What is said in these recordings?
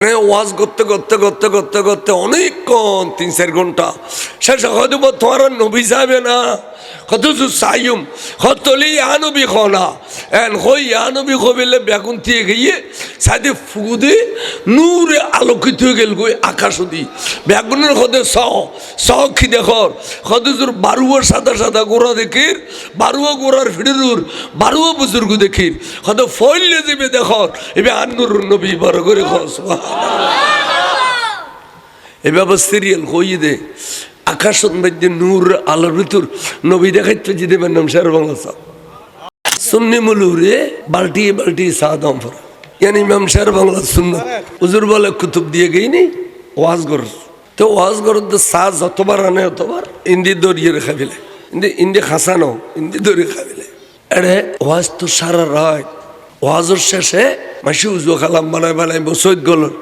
ওয়াজ করতে করতে করতে করতে করতে অনেকক্ষণ 3-4 ঘন্টা শেষে হয়তো তোমার নবী যাবে না কত সাইম হতলি আনবি খনা এন হই আনবি কবিলে বেগুন দিয়ে গিয়ে সাইডে ফুদে নূরে আলোকিত হয়ে গেল গই আকাশ দি বেগুনের হদে স কি দেখর হদুর বারুয়া সাদা সাদা গোড়া দেখির বারুয়া গোড়ার ফিডুর বারুয়া বুজুর্গ দেখির হদ ফইলে যাবে দেখর এবে আন্নুর নবী বড় করে খস এভাবে সিরিয়াল হই দে আকাশ মধ্যে নূর আলোর ভিতর নবী দেখাইতে যে দেবেন নাম শের বাংলা সাহ সুন্নি মুলুরে বাল্টি বাল্টি সাদম ফর ইয়ানি ইমাম শের বাংলা সুন্নাত হুজুর বলে কুতুব দিয়ে গইনি ওয়াজ কর তো ওয়াজ কর তো সাজ যতবার আনে ততবার ইন্দি দরিয়ে রেখা ফেলে ইন্দি খাসানো ইন্দি দরিয়ে খাবিলে আরে ওয়াজ তো সারা রাত ওয়াজের শেষে মাসি উজু খালাম বানাই বানাই বসৈত গলর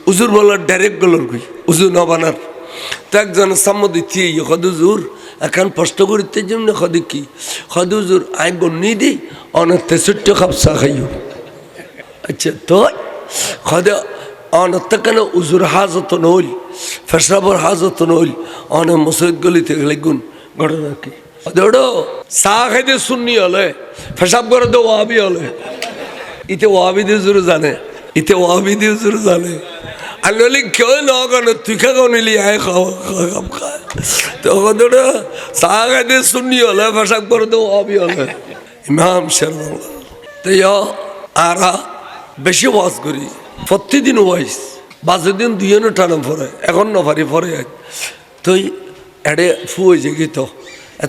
উজুর বলার ডাইরেক্ট গলর কই উজু ন বানার তো একজন সাম্য দিচ্ছি হদুজুর এখন প্রশ্ন করিতে যেমন হদি কি হদুজুর আই বন্যি দিই অনেক 63 কাপ চা খাইও আচ্ছা তো হদে অনেক কেন উজুর হাজত নইল ফেসরাবর হাজত নইল অনেক মসজিদ গলিতে গেলে গুণ ঘটনা কি ওড়ো চা খাইতে শুননি হলে ফেসাব করে তো ওয়াবি হলে ইতে ওয়াবি দিয়ে জুড়ে জানে ইতে ওয়াবি দিয়ে জুড়ে জানে আর নইলে কেউ নগানো তুই খাও নিলি আয় খাওয়া খায় তখন ওটা চা খাইতে শুননি হলে ফেসাব করে তো ওয়াবি হলে ইমাম শের বাংলা তো আরা বেশি ওয়াজ করি প্রতিদিন ওয়াইস 5 দিন 2 টানা পরে এখন নফারি পরে তুই এড়ে ফু হয়েছে কি তো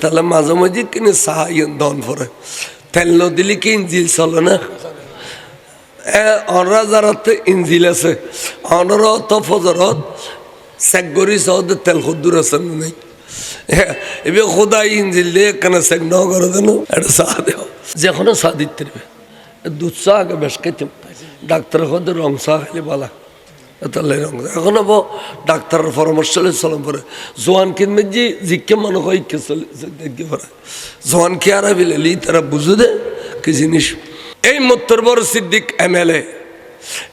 তাহলে মাঝে মাঝে কিনে চা দন পরে তেল ন দিলে কি ইঞ্জিল চলে না অনরা যারাতে ইঞ্জিল আছে অনরা তো ফজরত চেক করি সহজে তেল খুদ্দুর আছে না নাই এবার খোদাই ইঞ্জিল দিয়ে কেন চেক ন করে দেন এটা চা দেও যেখানে চা দিতে দুধ চা আগে বেশ খাইতাম ডাক্তারের হতে রং চা খাইলে বলা তাহলে রং এখন আবার ডাক্তারের পরামর্শ চলাম পরে জোয়ান কিনবে যে জিজ্ঞে মনে হয় কে চলে দেখে পরে জোয়ান কি আর বিলেলি তারা বুঝে দে কি জিনিস এই মোত্তর বড় সিদ্দিক MLA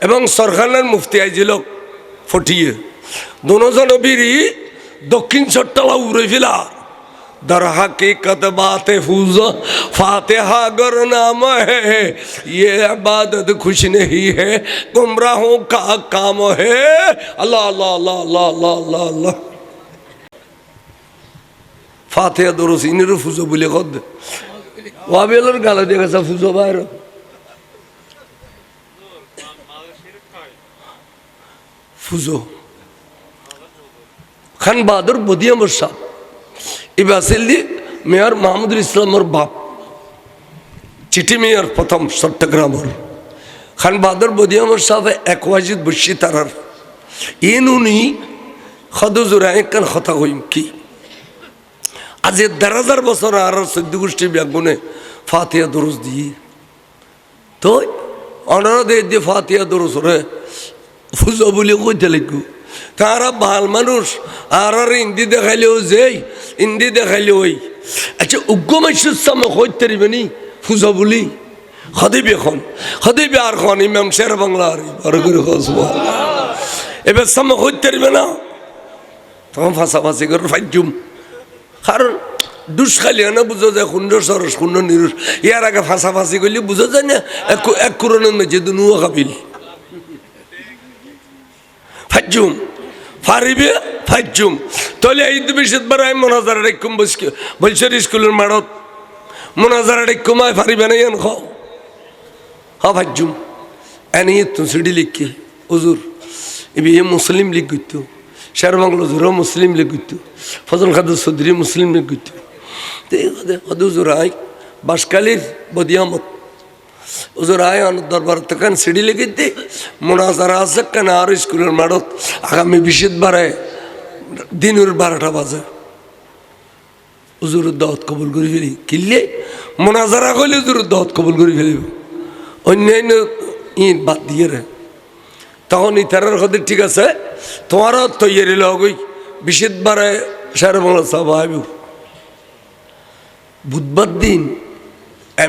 এবং সরকারের মুফতি আইছিল ফটিয়ে দুজন বিরি দক্ষিণ চট্টলা উড়ে ফেলা दर हकीकत बातें फूज फातिहा गर नाम है ये इबादत खुश नहीं है गुमराहों का काम है अल्लाह अल्लाह अल्लाह अल्लाह अल्लाह अल्लाह अल्लाह फातिहा दुरुस्त इन्हें फूजो बोले खुद वाबिलर गाला देखा सा फूजो बाहर फूजो खान बहादुर बुदिया मुर्शा ইবাসিলি মেয়র মাহমুদুল ইসলামের বাপ চিঠি মেয়র প্রথম চট্টগ্রামের খান বাহাদুর বদিয়ামর সাহেব এক ওয়াজিদ বসি তারার ইনুনি খদুজুর একখান কথা কইম কি আজ 1000 বছর আর 14 গোষ্ঠী ব্যাগুনে ফাতিহা দরুজ দিয়ে তো অনারা দিয়ে ফাতিহা দরুজ রে ফুজো বলে কইতে লাগু তারা বাল মানুষ আর ইন্দি দেখাইলেও যেই ইন্দি দেখাইলে ওই আচ্ছা উগ্র মাসুর সামনে হইতে পারিবেনি ফুজা বলি হদিবি এখন হদিবি আর খন ইমাম শের বাংলা আর বড় করে খসবা এবার সামনে হইতে পারবে না তখন ফাঁসাফাঁসি করে ফাইজুম কারণ দুষ খালি না বুঝা যায় সুন্দর সরস সুন্দর নিরুষ ইয়ার আগে ফাঁসাফাঁসি করলে বুঝা যায় না এক কোরআনের মেঝে দুনুয়া কাবিল ফাইজুম ফারিবে ফাইজুম তাহলে এই বিশেষ বার আমি মোনাজারা রেখুম বলছে স্কুলের মাঠত মোনাজারা রেখুম আয় ফারিবে না এন খাও হ্যাঁ ফাইজুম এনে তো সিডি লিখি হুজুর এ মুসলিম লিখ করতো শের বাংলা হুজুরও মুসলিম লিখ করতো ফজল খাদুর চৌধুরী মুসলিম লিখ করতো হুজুর আয় বাসকালির বদিয়ামত হুজুর আয় অনেক দরবার তখন সিডি লিখে দি মোনাজারা আছে কেন আর স্কুলের মাঠত আগামী বিশেষ বারে দিনের 12টা বাজে হুজুরের দাওয়াত কবুল করে ফেলি কিনলে মোনাজারা করলে হুজুরের দাওয়াত কবুল করে ফেলিব অন্যান্য ইট বাদ দিয়ে রে তখন ইতারের কথা ঠিক আছে তোমারও তৈরি লগই বিশেষ বারে শের বাংলা সব আইব বুধবার দিন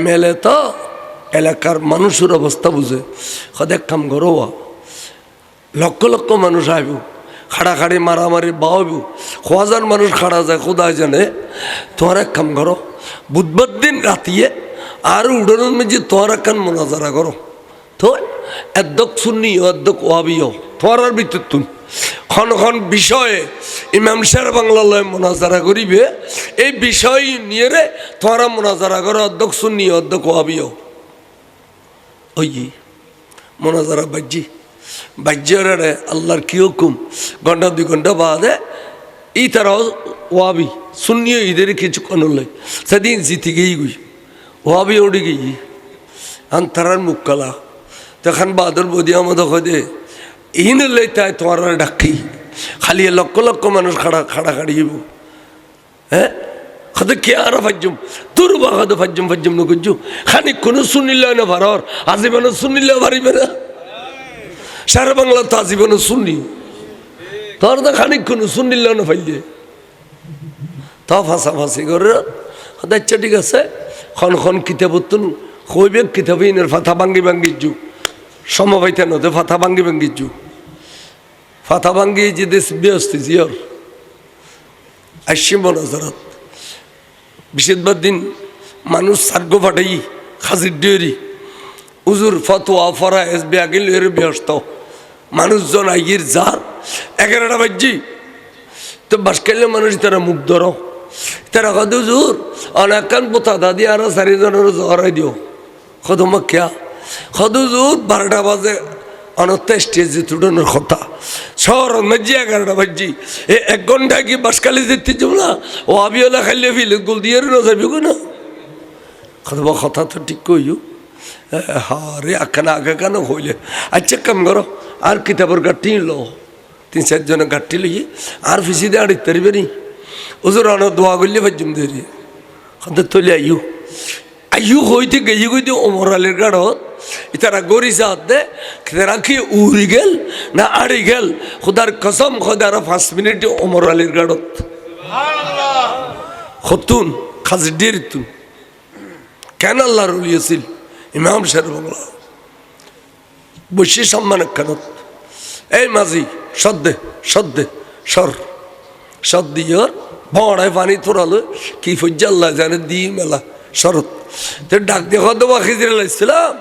MLA তো এলাকার মানুষের অবস্থা বুঝে এক কাম করো লক্ষ লক্ষ মানুষ আইব, খাড়াখাড়ি মারামারি বাহব, 1000 মানুষ খাড়া যায়, খোদায় জানে। তোমার এক কাম করো, বুধবার দিন রাতিয়ে আর উড়ানোর মেঝে তোমার একখান মোনাজারা করো। তো এদ্দক সুন্নি এদ্দক ওয়াবিও তোমার আর ভিতর তুন খন বিষয়ে ইমাম শের বাংলা লয় মোনাজারা করিবে। এই বিষয় নিয়ে রে তোমারা মোনাজারা করো, অর্ধক সুন্নি অর্ধক ওয়াবিও। ওই মোনাজারা বাজ্যরে আল্লাহর কি হুকুম, ঘন্টা 2 ঘন্টা বাদে ই তারাও ওয়াবি সুন্নিও ঈদের কিছুক্ষণ হলে সেদিন জিতে গেই গুই ওয়াবি উঠে গেই আন তারার মুখ কালা তখন বাদর বদি আমাদের দে ইন লে তাই তোমার ডাকি খালি লক্ষ লক্ষ মানুষ খাড়াখাড়ি হ্যাঁ খাতে কে আর ফাজ্জুম তোর বা খাতে ফাজ্জুম নকুজ্জু খানি কোনো শুনিল না ভারর আজীবনে শুনিল পারিবে না। সারা বাংলা তো আজীবনে শুনি তোর তো খানিক কোনো শুনিল না ফাইলে তা ফাঁসাফাঁসি করে। আচ্ছা ঠিক আছে, খন কিতাব কইবে কিতাব ইনের ফাথা ভাঙ্গি যু সমবাইতে নদে ফাথা ভাঙ্গি যু ফাথা ভাঙ্গি যে দেশ ব্যস্ত জিয়র আসছি মনাজারাত বিশেষবার দিন মানুষ সার্গ ফাটাই খাজির ডিওরি উজুর ফতোয়া ফরা এস বেগিল এর ব্যস্ত মানুষজন আইয়ের যার 11টা বাজ্যি তো বাস খাইলে মানুষ তারা মুখ ধরো তারা কদ হুজুর অনেকক্ষণ পোতা দাদি আর 4 জনের জহরাই দিও কদম খেয়া কদ হুজুর 12টা বাজে অনত্তা স্টেজে তুটানোর কথা শহর মধ্যে 11টা বাজ্যি 1 ঘন্টা কি বাসকালে যেতে যাব না ও আবিওলা খাইলে ফিলে গোল দিয়ে না যাবি না কদম কথা তো ঠিক কইও হ্যাঁ রে আখানা আগে কেন হইলে। আচ্ছা কাম করো আর কিতাবর গাঠি লো 3-4 জনের গাঠি লইয়ে আর ফিসি দিয়ে আড়িতে পারিবে নি ওজোর অন দোয়া করলে ভাজ্যুম ধরি কত তলে আইয়ু হইতে গেই গইতে ওমর আলীর গাড়ত ইতারা গড়ি সাথ দে তারা কি উড়ি গেল না আড়ি গেল খুদার কসম খোদার 5 মিনিট ওমর আলীর গাড়ত খতুন খাজডির তুন কেন আল্লাহ রুলিয়েছিল ইমাম শের বাংলা বসে সম্মান কেনত এই মাঝি সদ্দে সদ্দিয়র বড়ায় পানি তোরালো কি ফজ্জা আল্লাহ জানে দি মেলা শরৎ তো ডাক দিয়ে কত বাকিজির ইসলাম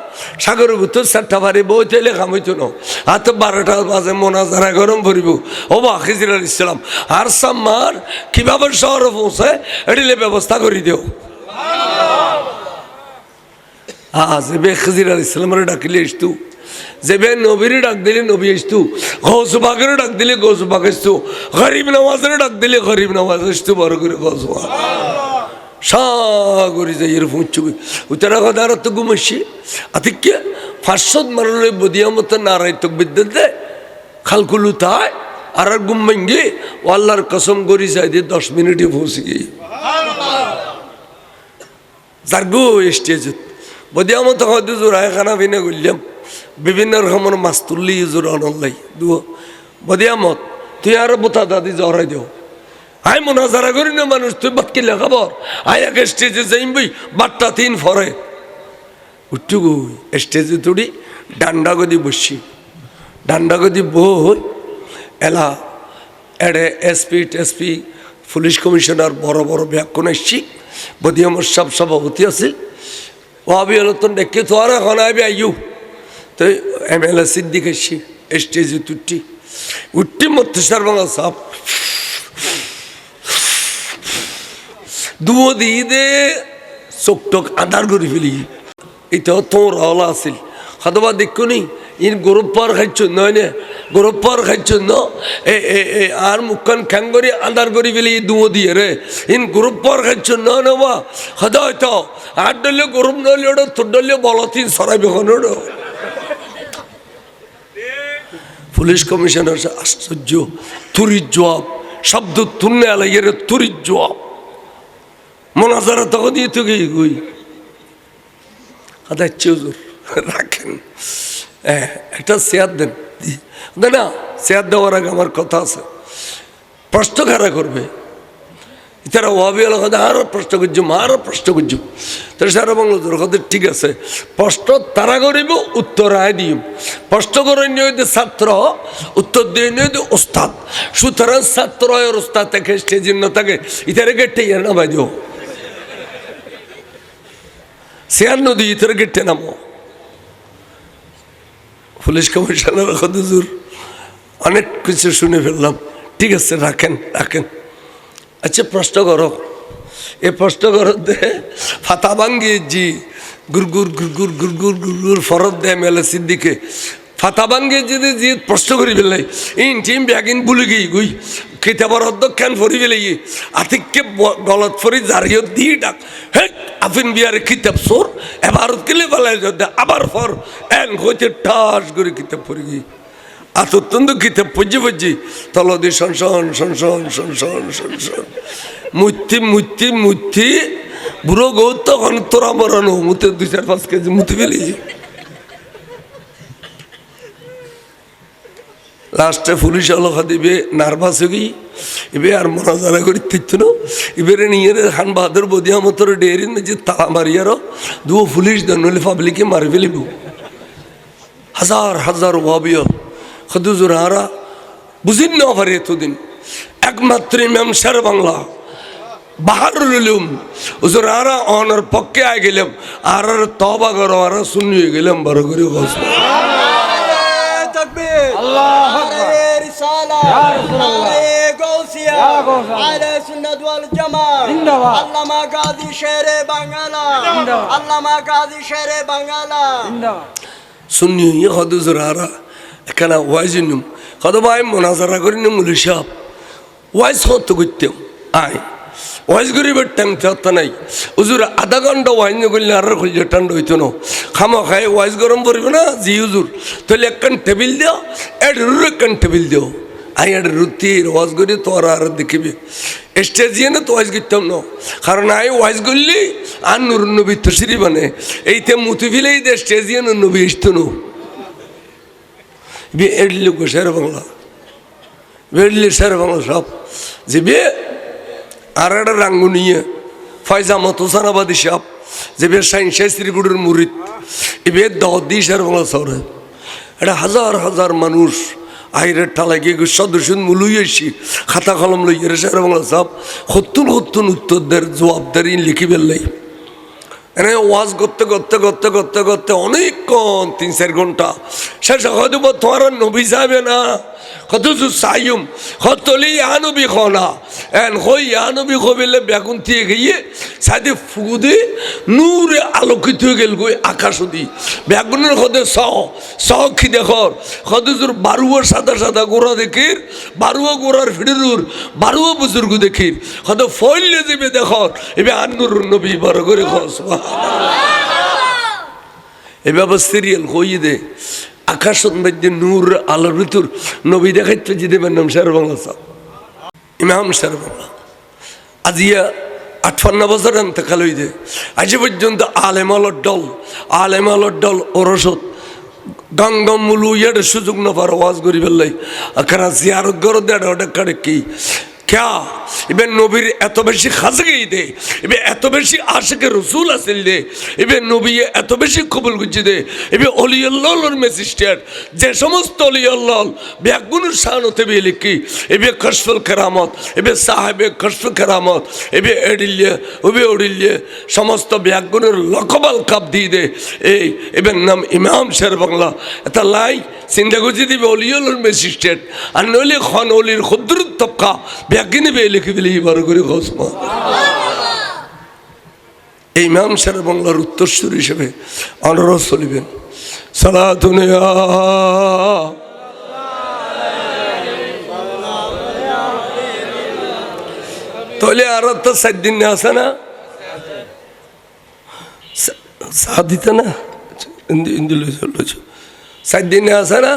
সাগরের ভিতর 4টা বাড়ি বই তেলে খামাইতো না আর তো 12টা বাজে মোনাজারা গরম ভরিব ও বাকিজির ইসলাম আর সাম্মার কিভাবে শহরে পৌঁছায় এটিলে ব্যবস্থা করে দিও। যেবে খিজির ইসলামের ডাকিলে আসতু যেবে নবীর ডাক দিলে নবী আসতু গৌস বাগের ডাক দিলে গৌস বাগ আসতু গরিব নওয়াজের ডাক দিলে গরিব নওয়াজ আসতু বড় করে গৌস সাগরি যাই এর পৌঁছবি উত্তরা কথা আর তো ঘুমাইছি আতিকে 500 মারলে বদিয়া মতো নারাই তো বিদ্যুৎ দে খালকুলু তাই আর ঘুম ভেঙ্গে ও আল্লাহর কসম গরি যাই দিয়ে 10 মিনিটে পৌঁছে গিয়ে যার গো স্টেজ বদিয়া মতো হয়তো জোড়ায় খানা পিনে করলাম বিভিন্ন রকমের মাছ তুললি জোর অনলাই দুও বদিয়া মত তুই আরো বোতা দাদি জহরাই দেও আই মোনাজারা করি না মানুষ তুই বাদ কিনলে খবর আই এক স্টেজে যাইবি 12টা 3 ফরে উঠু গই স্টেজে তুড়ি ডান্ডা গদি বসছি ডান্ডা গদি বই এলা এডে এসপি পুলিশ কমিশনার বড় বড় ব্যাকুন আসছি বদিয়া মোর সভাপতি আছে ও আবি হলো তো ডেকে তো আর এখন আবি আইয়ু তো MLA সিদ্দিক আসছি স্টেজে উঠটি মর্তেশ্বর বাংলা সাপ দুও দিয়ে চোখ আধার করে ফেলি এটা তোর হলা আছিল হতবা দেখো নি ইন গরব পার খাইছ নয় না গরব পার খাইছ ন আর মুখখান খ্যাং করে আধার করে ফেলি দুও দিয়ে রে ইন গরব পার খাইছ নবা হদ হয়তো আর ডলে গরম নলে ওটা তোর ডলে বলতিন সরাই বেখন পুলিশ কমিশনার আশ্চর্য তুরির জবাব শব্দ তুলনে আলাইয়ের তুরির জবাব মোনাজারা তখন দিয়ে তো গিয়ে গই আদাচ্ছি হুজুর রাখেন একটা শেয়ার দেন না শেয়ার দেওয়ার আগে আমার কথা আছে প্রশ্ন কারা করবে তারা ওয়াবি হলো কথা আরও প্রশ্ন করছো আরও প্রশ্ন করছো তো সারা বাংলা কথা ঠিক আছে প্রশ্ন তারা করিব উত্তর আয় দিম প্রশ্ন করে নিয়ে ছাত্র উত্তর দিয়ে নিয়ে ওস্তাদ সুতরাং ছাত্র আর ওস্তাদ থাকে স্টেজের না থাকে ইতারে গেটে ইয়ে নামাই দিও শেয়ার নদী ইতারে গেটে নামো পুলিশ কমিশনার হুজুর অনেক কিছু শুনে ফেললাম ঠিক আছে রাখেন রাখেন আচ্ছা প্রশ্ন করো এ প্রশ্ন করো দে ফাতা ভাঙ্গি জি গুরগুর গুরগুর গুরগুর গুরগুর ফরত দেয় মেলে সিদ্দিকে ফাতা ভাঙ্গি যদি জি প্রশ্ন করি ফেলাই ইন টিম ব্যাগিন ভুলে গিয়ে গুই কিতাবর অধ্যক্ষান ফরি ফেলে গিয়ে আতিককে গলত ফরি জারিয়ত দিয়ে ডাক হে আফিন বিয়ারে কিতাব সোর এবার কিলে ফেলাই আবার ফর এন হইতে ঠাস করে কিতাব ফরি গিয়ে অত্যন্ত কিতাব পজ্জি পজ্জি তলদি শনশন শনশন শনশন শনশন মুতি মুতি মুতি বুড়ো গৌত তখন তোরা মরানো মুতে 2-4-5 কেজি মুতি ফেলেছি লাস্টে পুলিশ আলোকা দিবে নার্ভাস হয়ে গিয়ে এবার আর মনাজারা করি তিচ্ছ না এবারে নিয়ে খান বাহাদুর বদিয়া মতর ডেয়ারিন যে তালা মারিয়ারও দুও পুলিশ দেন নইলে পাবলিকে মারি ফেলিব হাজার হাজার ওয়াবিও খুজুর হারা বুঝিন না পারে এতদিন একমাত্র ইমাম শের বাংলা বাহারুল উলুম হুজুর হারা অনার পক্ষে আয় গেলাম আর তবা করো আর শূন্য হয়ে গেলাম বড় করে শূন্য হদুজুর হারা এখানে ওয়াইজ নিম কত ভাই মোনাজারা করি নিম মুলি সাহেব ওয়াইজ হত করতেও আয় ওয়াইজ করিবার টাইম চাত্তা নাই হুজুর আধা ঘন্টা ওয়াইজ না করলে আর খুললে ঠান্ডা হইতো না খামা খাই ওয়াইজ গরম পড়বে না জি হুজুর তাহলে একখান টেবিল দিও রুর একখান টেবিল দিও আই রুতির ওয়াজ করি তোর আর দেখিবি স্টেজিয়ে না তো ওয়াইজ করতাম না কারণ আই ওয়াইজ করলি আর নুর নবী তসরি বানে এইতে মুতি ফিলেই দে স্টেজিয়ে নুর নবী আসতো না এডলি শের বাংলা বেডলি শের বাংলা সব যে বে আর একটা রাঙ্গু নিয়ে ফয়জামত হোসানাবাদী সাপ যে বে শ্রীগুড়ের মুরিদ এবে দি শের বাংলা শহরে এটা হাজার হাজার মানুষ আইরের ঠালাই গিয়ে সদস্য মুলুই আসি খাতা কলম লইয়ে শের বাংলা সাপ হতুন হতুন উত্তরদের জবাবদারি লিখি ফেললাই এনে ওয়াজ করতে করতে করতে করতে করতে অনেকক্ষণ 3-4 ঘন্টা শেষ হয়তো তোমার নবী যাবে না কত সাইম হতলি আনবি খনা এন হই আনবি খবিলে বেগুন দিয়ে গিয়ে সাইডে ফুদে নূরে আলোকিত হয়ে গেল গই আকাশ দি বেগুনের হদে সখি দেখর হদুর বারুয়া সাদা সাদা গোড়া দেখির বারুয়া গোড়ার ফিডুর বারুয়া বুজুর্গ দেখির হদ ফইলে যাবে দেখর এবে আন্নুর নবী বড় করে খস এভাবে সিরিয়াল হইয়ে দে আকাশ মধ্যে নূর আলোর ভিতর নবী দেখাইতে যে দেবেন নাম শের বাংলা সাহ ইমাম শের বাংলা আজিয়া 58 বছর এতেকাল হইতে আজ পর্যন্ত আলেম আলোর দল ওরসত গঙ্গম মুলু ইয়ার সুযোগ না পার ওয়াজ করি ফেললাই আখানা জিয়ারত গর দেড় ওটা কারে কি ক্যা এবার নবীর এত বেশি খাসে গিয়ে দে এবার এত বেশি আশেকে রসুল আসিল দে এবার নবী এত বেশি কবুল করছে দে এবার অলি আল্লাহর মেসিস্টার যে সমস্ত অলি আল্লাহ ব্যাগুনের শান হতে বিয়ে লিখি এবার কশফুল কেরামত এবার সাহেবে কশফুল কেরামত এবার এডিল্যে ওবে ওডিল্যে সমস্ত ব্যাগুনের লকবাল কাপ দিয়ে দে এই এবার নাম ইমাম শের বাংলা এটা লাই চিন্তা করছি দিবে অলি আল্লাহর মেসিস্টার আর নইলে খন অলির ক্ষুদ্র তবকা ব্যাগিনী বে লিখে দিলে বড় করে ঘোষমা এই ইমাম শের বাংলার উত্তরসূরি হিসেবে অনুরোধ চলিবেন সালাতুনিয়া তাহলে আর তো 7 দিন আছে না সাদিতে না ইন্দিল 7 দিন আছে না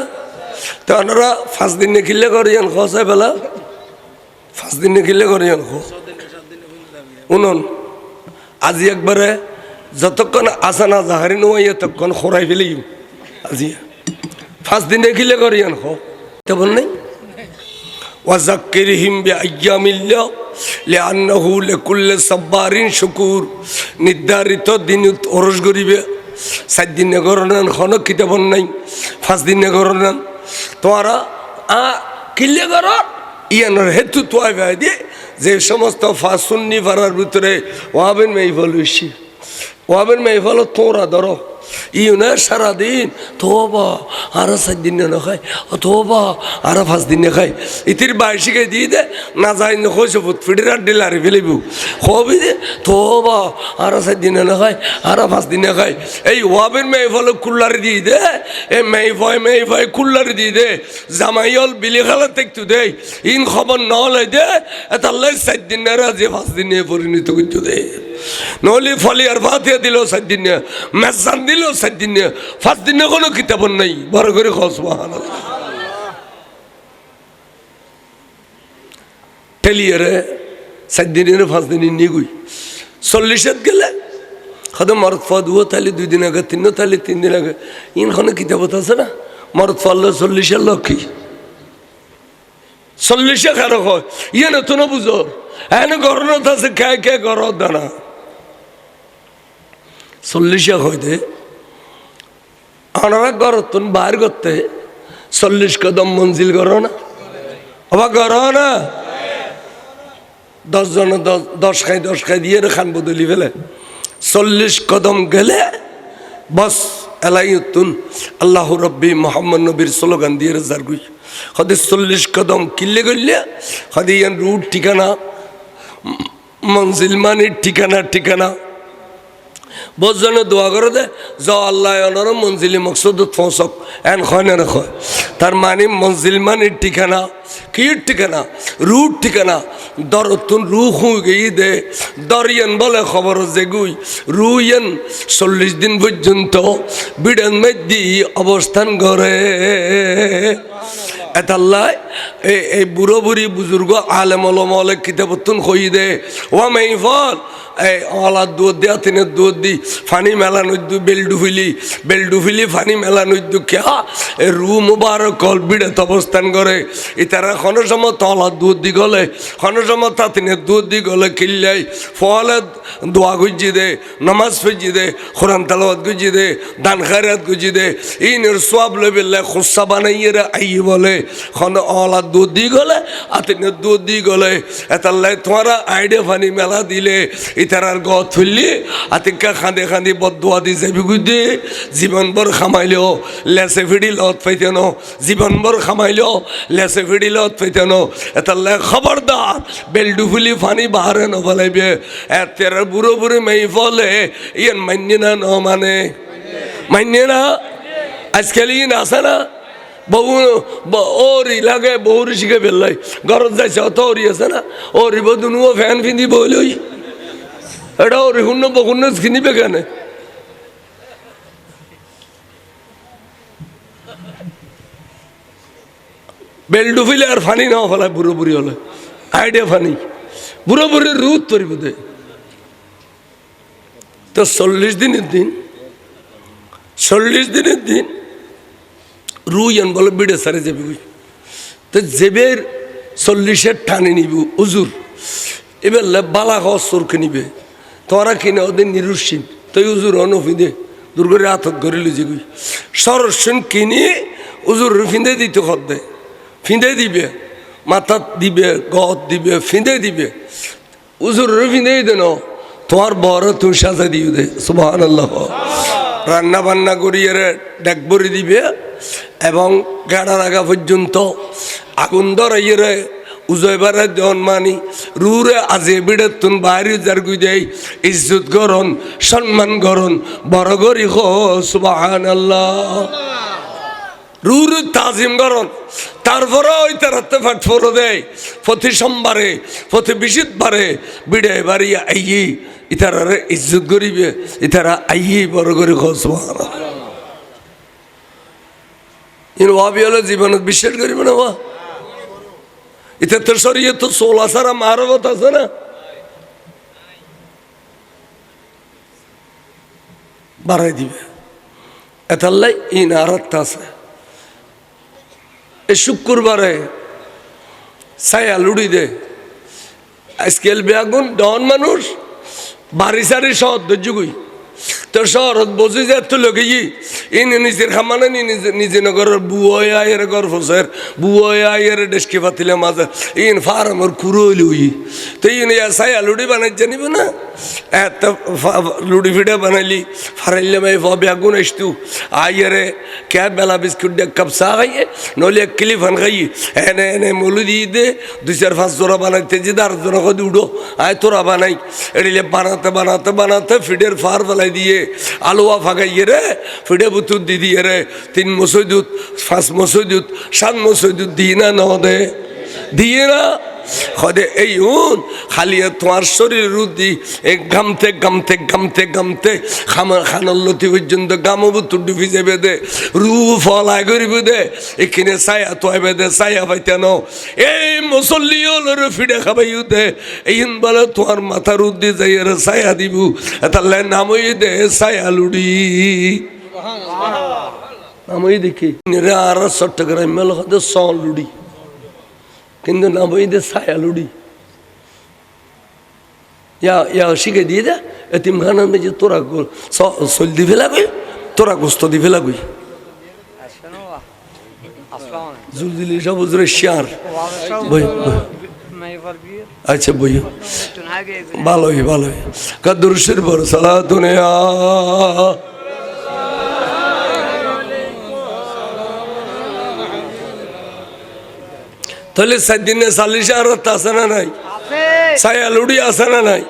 তো ওনারা 5 দিন কিনলে করিয়েন খসাই পেলা 5 দিন কিনলে করিয়েন উনুন আজি একবারে যতক্ষণ আসা না জাহারি নোয়াইয়া ততক্ষণ খরাই ফেলি আজি 5 দিনে কিনলে করিয়েন তেমন নেই ওয়াজাক্কিরহিম বিআইয়ামিল্লাহ লিআন্নাহু লিকুল্লি সাব্বারিন শুকুর নির্ধারিত দিন ওরস গরিবে 7 দিনে গরনান খনক কিতাবন নাই 5 দিনে গরনান তোরা কিল্লে গর ইয়ানোর হেতু তোয়াই ভাই দিয়ে যে সমস্ত সুন্নি ফারার ভিতরে ওয়াবেন মেইফল বেশি ওয়াবেন মেইফল তোরা ধরো ইউনা সারাদিন তোবা আর 7 দিন না খায় তোবা আর 5 দিন না খায় ইতির বাইশিকে দিয়ে দে না যাই না কইছো ফুট ফিডার ডিলারে ফেলিব কবি দে তোবা আর 7 দিন না খায় আর 5 দিন না খায় এই ওয়াবের মেইফল কুল্লারে দিয়ে দে এ মেইফাই কুল্লারে দিয়ে দে জামাইল বিলি খালা দেখতু দে ইন খবর ন লই দে এটা আল্লাহ 7 দিন না রাজি 5 দিনে পরিণত করতে দে নলি ফলি আর ফাতিহা দিল 7 দিন না মেসান দিল 7 দিন না 5 দিন না কোনো কিতাব নাই বড় করে সুবহানাল্লাহ টেলিয়ারে 7 দিন না 5 দিন নি গই 40 গেলে খদম মরদ ফদ ও তালি 2 দিন আগে 3 তালি 3 দিন আগে ইন কোনো কিতাব আছে না মরদ ফল্লা 40 লক্ষী 40 খারাপ হয় ইয়ে না তো না বুঝো এনে গরনত আছে কে গরত দানা 40 হয় দে আনারা গরত বাইর করতে 40 কদম মঞ্জিল করো না আবার করো না 10 জন 10 খাই দিয়ে খান বদলি ফেলে 40 কদম গেলে বস এলাইতুন আল্লাহ রব্বি মোহাম্মদ নবীর স্লোগান দিয়ে রেজার গুই হদে 40 কদম কিল্লে গল্লে হদে ইয়ান রুট ঠিকানা মঞ্জিল মানে ঠিকানা বজনে দোয়া করে দে য আল্লাহ অনর মঞ্জিলি মকসদ পৌঁছক এন হয় না হয় তার মানে মঞ্জিল মানে ঠিকানা কি ঠিকানা রুট ঠিকানা দরতুন রু হুই গিয়ে দে দরিয়ান বলে খবর যেগুই রুইয়েন 40 দিন পর্যন্ত বিডান মেদি অবস্থান করে এতাল্লাহ এই বুড়ো বুড়ি বুজুর্গ আলেম ওলামা কিতাবতুন কই দে ও মেইফল এই অলা দুধ দেয়া তিনে দুধ দি ফানি মেলা নইদু বেলডু ফিলি ফানি মেলা নইদু কেয়া এই রু মুবারক কল বিড়াত অবস্থান করে ইতারা কোনো সময় তলা দুধ দি গলে কোনো সময় তা তিনে দুধ দি গলে কিল্লাই ফলে দোয়া গুজি দে নামাজ ফেজি দে কোরআন তালাওয়াত গুজি দে দান খায়রাত গুজি দে ইনের সওয়াব লবিল্লাহ খুসা বানাইয়েরা আই বলে কোনো অলা দুধ দি গলে আতিনে দুধ দি গলে এতাল্লাই তোমারা আইডে ফানি মেলা দিলে ইতারার গত ফুললি আতিকা খাঁদে বদুয়া দি যাবি গুদে জীবনভর খামাইলেও লেসে ফিডি লত পাইতেন জীবনভর খামাইলেও লেসে ফিডি লত পাইতেন এতাল্লাই খবরদার বেলডু ফুলি ফানি বাহারে নফলাইবে এতের বুড়ো বুড়ি মেই ফলে ইয়ান মান্য না ন মানে না আজকাল ইন আছে না বহু ওরি লাগে বহু শিখে ফেললাই ঘরত যাইছে অত ওরি আছে না ওরি বধুনুও ফ্যান ফিন্দি বইলই এটা ওরি শূন্য বকুন্ন কিনিবে কেন বেলডু ফিলে আর ফানি না ফেলায় বুড়ো বুড়ি হলে আইডিয়া ফানি বুড়ো বুড়ি রুদ তরিব দে তো 40 দিনের দিন রুইয়ান বলে বিড়ে সারে যাবি তো জেবের 40 টানে নিব উজুর এবার বালা হসরকে নিবে তোরা কিনে ওদের নিরুসীন তুই উজুর অনুফিদে দুর্গরে হাতত ঘরে লুজে গুই সরসন কিনে উজুর ফিঁদে দিতে দে ফিঁদে দিবে মাথাত দিবে গত দিবে ফিঁদে দিবে উজুর ফিঁদে দেন তোমার বড় তুই সাজা দিয়ে দে সুবহানাল্লাহ রান্না বান্না করিয়ে ডেকবরি দিবে এবং গাড়া রাখা পর্যন্ত আগুন ধরাইয়ে উজয়বার জন মানি রুরে আজে বিড়ে তুন বাইরে যার গুই দেয় ইজ্জত গরণ সম্মান গরণ বড় গরি হো সুবহানাল্লাহ রুর তাজিম গরণ তারপরে ওই তারাতে ফাট ফোরো দেয় প্রতি সোমবারে প্রতি বিশিতবারে বিড়ে বাড়ি আইয়ে ইতারারে ইজ্জত করিবে ইতারা আইয়ে বড় গরি হো সুবহানাল্লাহ ইন ওয়াবি হলে জীবনত বিশ্বাস করিবে না বা এটা তো সরিয়ে তো 16 সারা মারবত আছে না বাড়াই দিবে এতাল্লাই ইন আরাতটা আছে এই শুক্রবারে ছায়া লুড়ি দে আজকাল বেগুন ডন মানুষ বাড়ি সারি শহর ধৈর্যগুই তো শহরত বসে যায় তো লোকে ইনি নিজের খামানে নিজে নগরের বুয় আয়ের গর ফসের বুয় আয়ের ডেস্কে পাতিলে মাঝে ইন ফার্মর কুরো হইলি তো ইন সাই লুডি বানাই জানিব না এত লুডি ফিডে বানাইলি ফারাইলে ভাই বেগুন আসতু আয়েরে ক্যা বেলা বিস্কুট এক কাপ চা খাইয়ে নইলে এক কিলি ফান খাই এনে এনে মলু দিয়ে দে 2-4-5 জোড়া বানাইতে যে 10 জোড়া কদি উঠো আয় তোরা বানাই এড়িলে বানাতে বানাতে বানাতে ফিডের ফার বেলাই দিয়ে আলুয়া ফাঁকাইয়ে রে ফিডে বুতুর দি দিয়ে রে 3 মসই দুধ 5 মসই দুধ 7 মসই দুধ দিয়ে না দে দিয়ে না খদে এই খালি তোমার শরীর রুদি এক গামতে গামতে গামতে গামতে খানল্লতি পর্যন্ত গামবুতুর ডুবি যাবে দে রু ফলাই করিব দে এখানে ছায়া তোয়াবে দে ছায়া পাইতেন এই মুসল্লি হল ফিডে খাবাইও দে এই বলে তোমার মাথার উদ্দি যাই ছায়া দিব তাহলে নামই দে ছায়া লুড়ি নামই দেখি আর চট্টগ্রাম মেল হতে স লুড়ি কিন্তু না বইতে ছায়া লুড়ি ইয়া শিখে দিয়ে দে এতিম খানার মেঝে তোরা চল দি ফেলা গই তোরা গোস্ত দি ফেলা গই জুলজিলি সব বুঝরে শিয়ার বই আচ্ছা বই ভালোই ভালোই কাদুরুশের বড় সালা দুনিয়া তাহলে 7 দিনে 40 আর আছে না নাই ছায়া লুড়ি আছে না নাই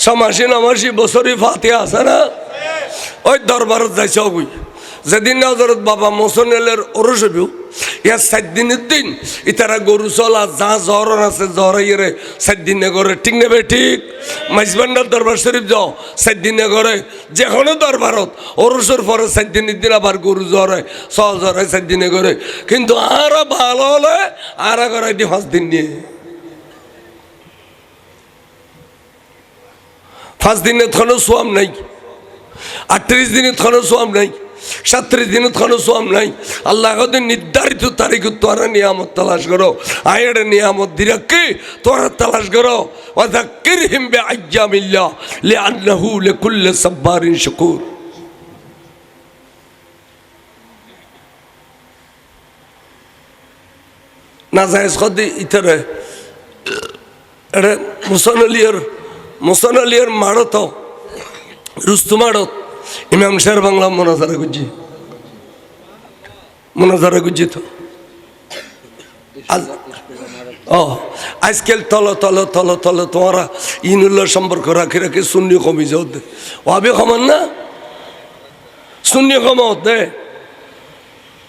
সমাসি নমাসি বছরই ফাতিহা আছে না ওই দরবারত যাইছ ওই যেদিন হযরত বাবা মোসনেলের ওরস হইব ইয়া 7 দিনের দিন ইতারা গরু চলা যা জ্বর আছে জ্বর ইয়ে 7 দিনে করে ঠিক নেবে ঠিক মাইজবান্ডার দরবার শরীফ যাও 7 দিনে করে যে কোনো দরবারত ওরসের পরে 7 দিনের দিন আবার গরু জ্বর হয় সহ জ্বর হয় 7 দিনে করে কিন্তু আর ভালো হলে আর করে 5 দিন নিয়ে 5 দিনে কোনো সোয়াম নাই 38 দিনে কোনো সোয়াম নাই 37 দিনে কোনো সোয়াম নাই আল্লাহ নির্ধারিত তারিখ তোরা নিয়ামত তালাশ করো আয়ের নিয়ামত দিরাকে তোরা তালাশ করো ওয়াযাক্কিরহিম বিআইয়ামিল্লাহ লিআন্নাহু লিকুল্লি সাব্বারিন শাকুর না জায়েজ কদি ইতরে এরে মুসনলিয়ার মারত রুস্তু মারত ইমাম শের বাংলা মোনাজারা গুজি তো আজকাল তল তল তল তল তোমারা ইনুল্লাহ সম্পর্ক রাখি রাখি শূন্য কমি যাও দে ওয়াবি কমান না শূন্য কমাও দে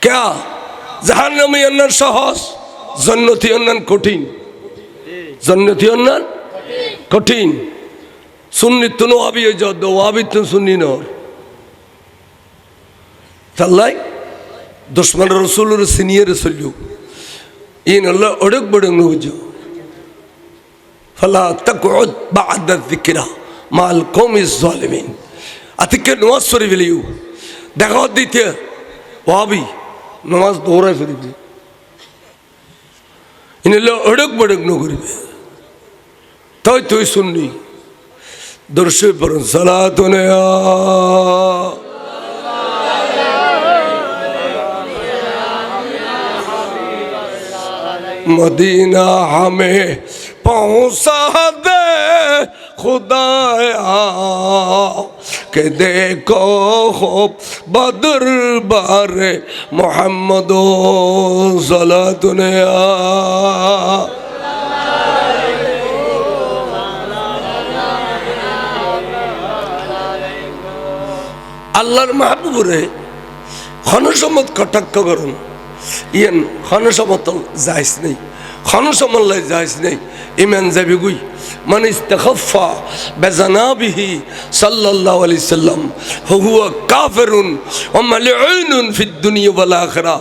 ক্যা জাহান্নামী অন্যান সহজ জন্নতি অন্যান কঠিন জন্নতি অন্যান কঠিন সুন্নি তো ওয়াবি যাও দে ওয়াবি তো সুন্নি নর তাল্লাই দুশ্মন রসুলের সিনিয়র চলিও ইন আল্লাহ অড়ক বড়ক নবুঝো ফালা তাকউদ বা'দা যিকরা মাল কওমিজ জালিমিন আতিকে নামাজ পড়ি ফেলিও দেখা দিতে ওয়াবি নামাজ দৌড়ায় ফেলিবে ইন আল্লাহ অড়ক বড়ক ন করিবে তাই তুই শুননি দর্শে পড়ুন সালাতুন मदीना हमें पहुँचा दे खुदाया के देखो बदर बारे मोहम्मद सलातुनिया আল্লাহর মাহবুব রে খনসমত কটাক্ষ করুন ইয়েন খনসমত যাইস নেই খনসমল্লাই যাইস নেই ইমান যাবি গুই মান ইস্তাখাফা বিজানাবিহি সাল্লাল্লাহু আলাইহি সাল্লাম হুয়া কাফিরুন ওয়া মালউনুন ফিদ দুনিয়া ওয়াল আখিরা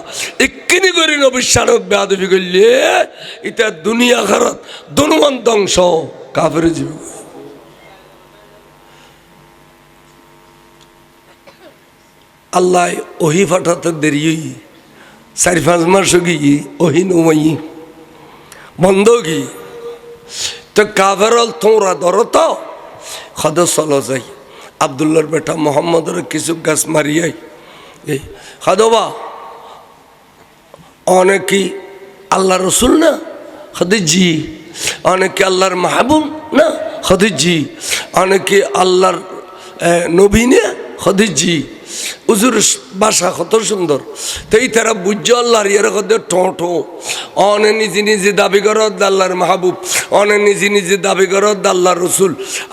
ইকিনি করে নবী শানত বেয়াদবি করলে এটা দুনিয়া আখিরাত দুনুয়ান ধ্বংস কাফির জীব আল্লাহ ওহি ফাটাতে দেরি 4-5 মাস গিয়ে ওহি নমাই বন্ধ কি তো কাফেরল তোমরা ধরো তো খদ চলো যাই আবদুল্লার বেটা মোহাম্মদের কিছু গাছ মারিয়াই এই খদবা অনেকেই আল্লাহ রসুল না খদে জি অনেকে আল্লাহর মাহবুব না খদে জি অনেকে আল্লাহর নবী না খদে জি উজুর বাসা কত সুন্দর তো এই তারা বুঝছো আল্লাহর ইয়ার কদে ঠো অনে নিজে নিজে দাবি করো আল্লাহর মাহবুব অনে নিজে নিজে দাবি করো আল্লাহর রসুল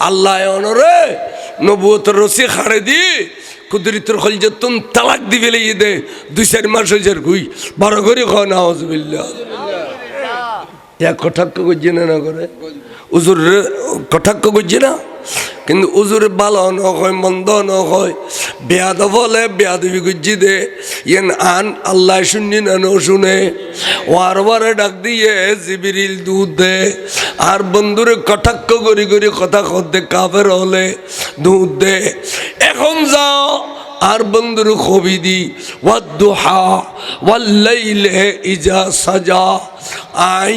আল্লাহ অনরে নবুয়তের রসি খাড়ে দি কুদরিতর খলজতুন তালাক দিবে লেগে দে 2-4 মাস হয়ে যার গুই বড় করে খাওয়া না হজবিল্লা এক কটাক্ষ করছে না করে উজুর কটাক্ষ করছে না কিন্তু উজুরে ভালো নয় মন্দ নয় বেয়াদ বলে বেয়াদবি গুজি দে ইয়েন আন আল্লাহ শুনি না শুনে ওয়ারবারে ডাক দিয়ে জিবিরিল দুধ দে আর বন্ধুরে কটাক্ষ করি করি কথা করতে কাফের হলে দুধ দে এখন যাও আর বন্ধুর খবি দি ওয়াদ্দুহা ওয়াল্লাইলি ইজা সাজা আই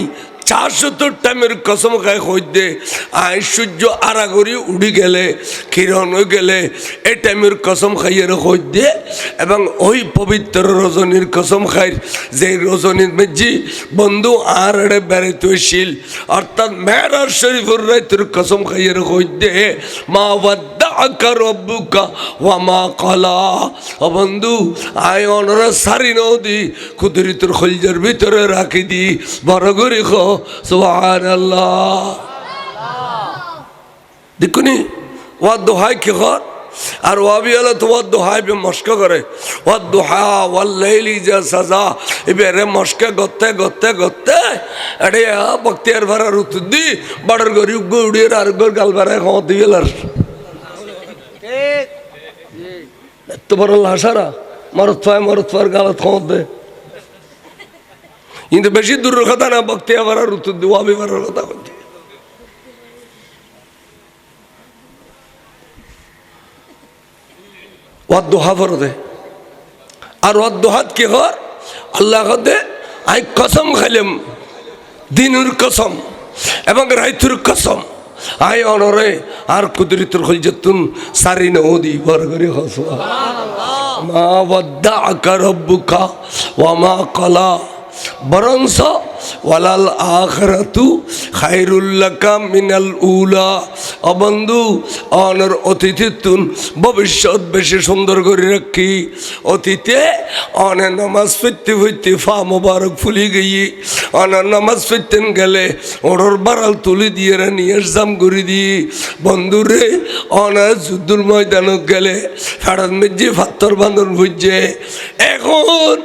470 টাইমের কসম খায় হইতে আই সূর্য আড়াগড়ি উড়ি গেলে কিরণ হয়ে গেলে এই টাইমের কসম খাইয়ের হইতে এবং ওই পবিত্র রজনীর কসম খাই যে রজনীর মেজি বন্ধু আর এড়ে বেড়াইতে শিল অর্থাৎ মেহরাজ শরীফুর রাইতের কসম খাইয়ের হইতে মা ওয়াদ্দাআকা রব্বুকা ওয়া মা ক্বালা ও বন্ধু আই অনরা সারি নদী কুদরতের খলজার ভিতরে রাখি দি বড় করে খো সুবহানাল্লাহ দেখুনি ওয়া দোহাই কি কর আর ওয়াবি আলা তো ওয়া দোহাই বে মস্কা করে ওয়া দোহা ওয়াল লাইলি যা সাজা এবারে মস্কা গত্তে গত্তে গত্তে আরে বক্তিয়ার ভরা রুতু দি বড়র গরি গুড়ির আর গর গাল ভরা খাও দিলার ঠিক এত বড় লাশারা মারত ফায় গালত খাও দে কিন্তু বেশি দূরের কথা না বক্তিয়া ভরার রুতু দি ওয়াবি ভরার কথা বলছি ওয়াদ্দোহা ফরদে আর ওয়াদ্দোহাত কি কর আল্লাহ কদে আই কসম খাইলাম দিনুর কসম এবং রাইতুর কসম আই অনরে আর কুদরতুল খলজতুন সারি নদী বরগরি হসবা মা ওয়াদ্দাআকা রব্বুকা ওয়া মা ক্বালা বরংস ওয়ালাল আখিরাতু খায়রুল লাকা মিনাল উলা অবন্ধু অনর অতিথিতুন ভবিষ্যৎ বেশি সুন্দর করে রাখি অতীতে অনে নামাজ পড়তে হইতে ফা মোবারক ফুলি গিয়ে অনার নামাজ পড়তেন গেলে ওর বারাল তুলি দিয়ে নিয়ে জাম করে দিয়ে বন্ধুরে অনার যুদ্ধর ময়দানত গেলে ফাড়ান মেজি ফাত্তর বান্ধন বুঝছে এখন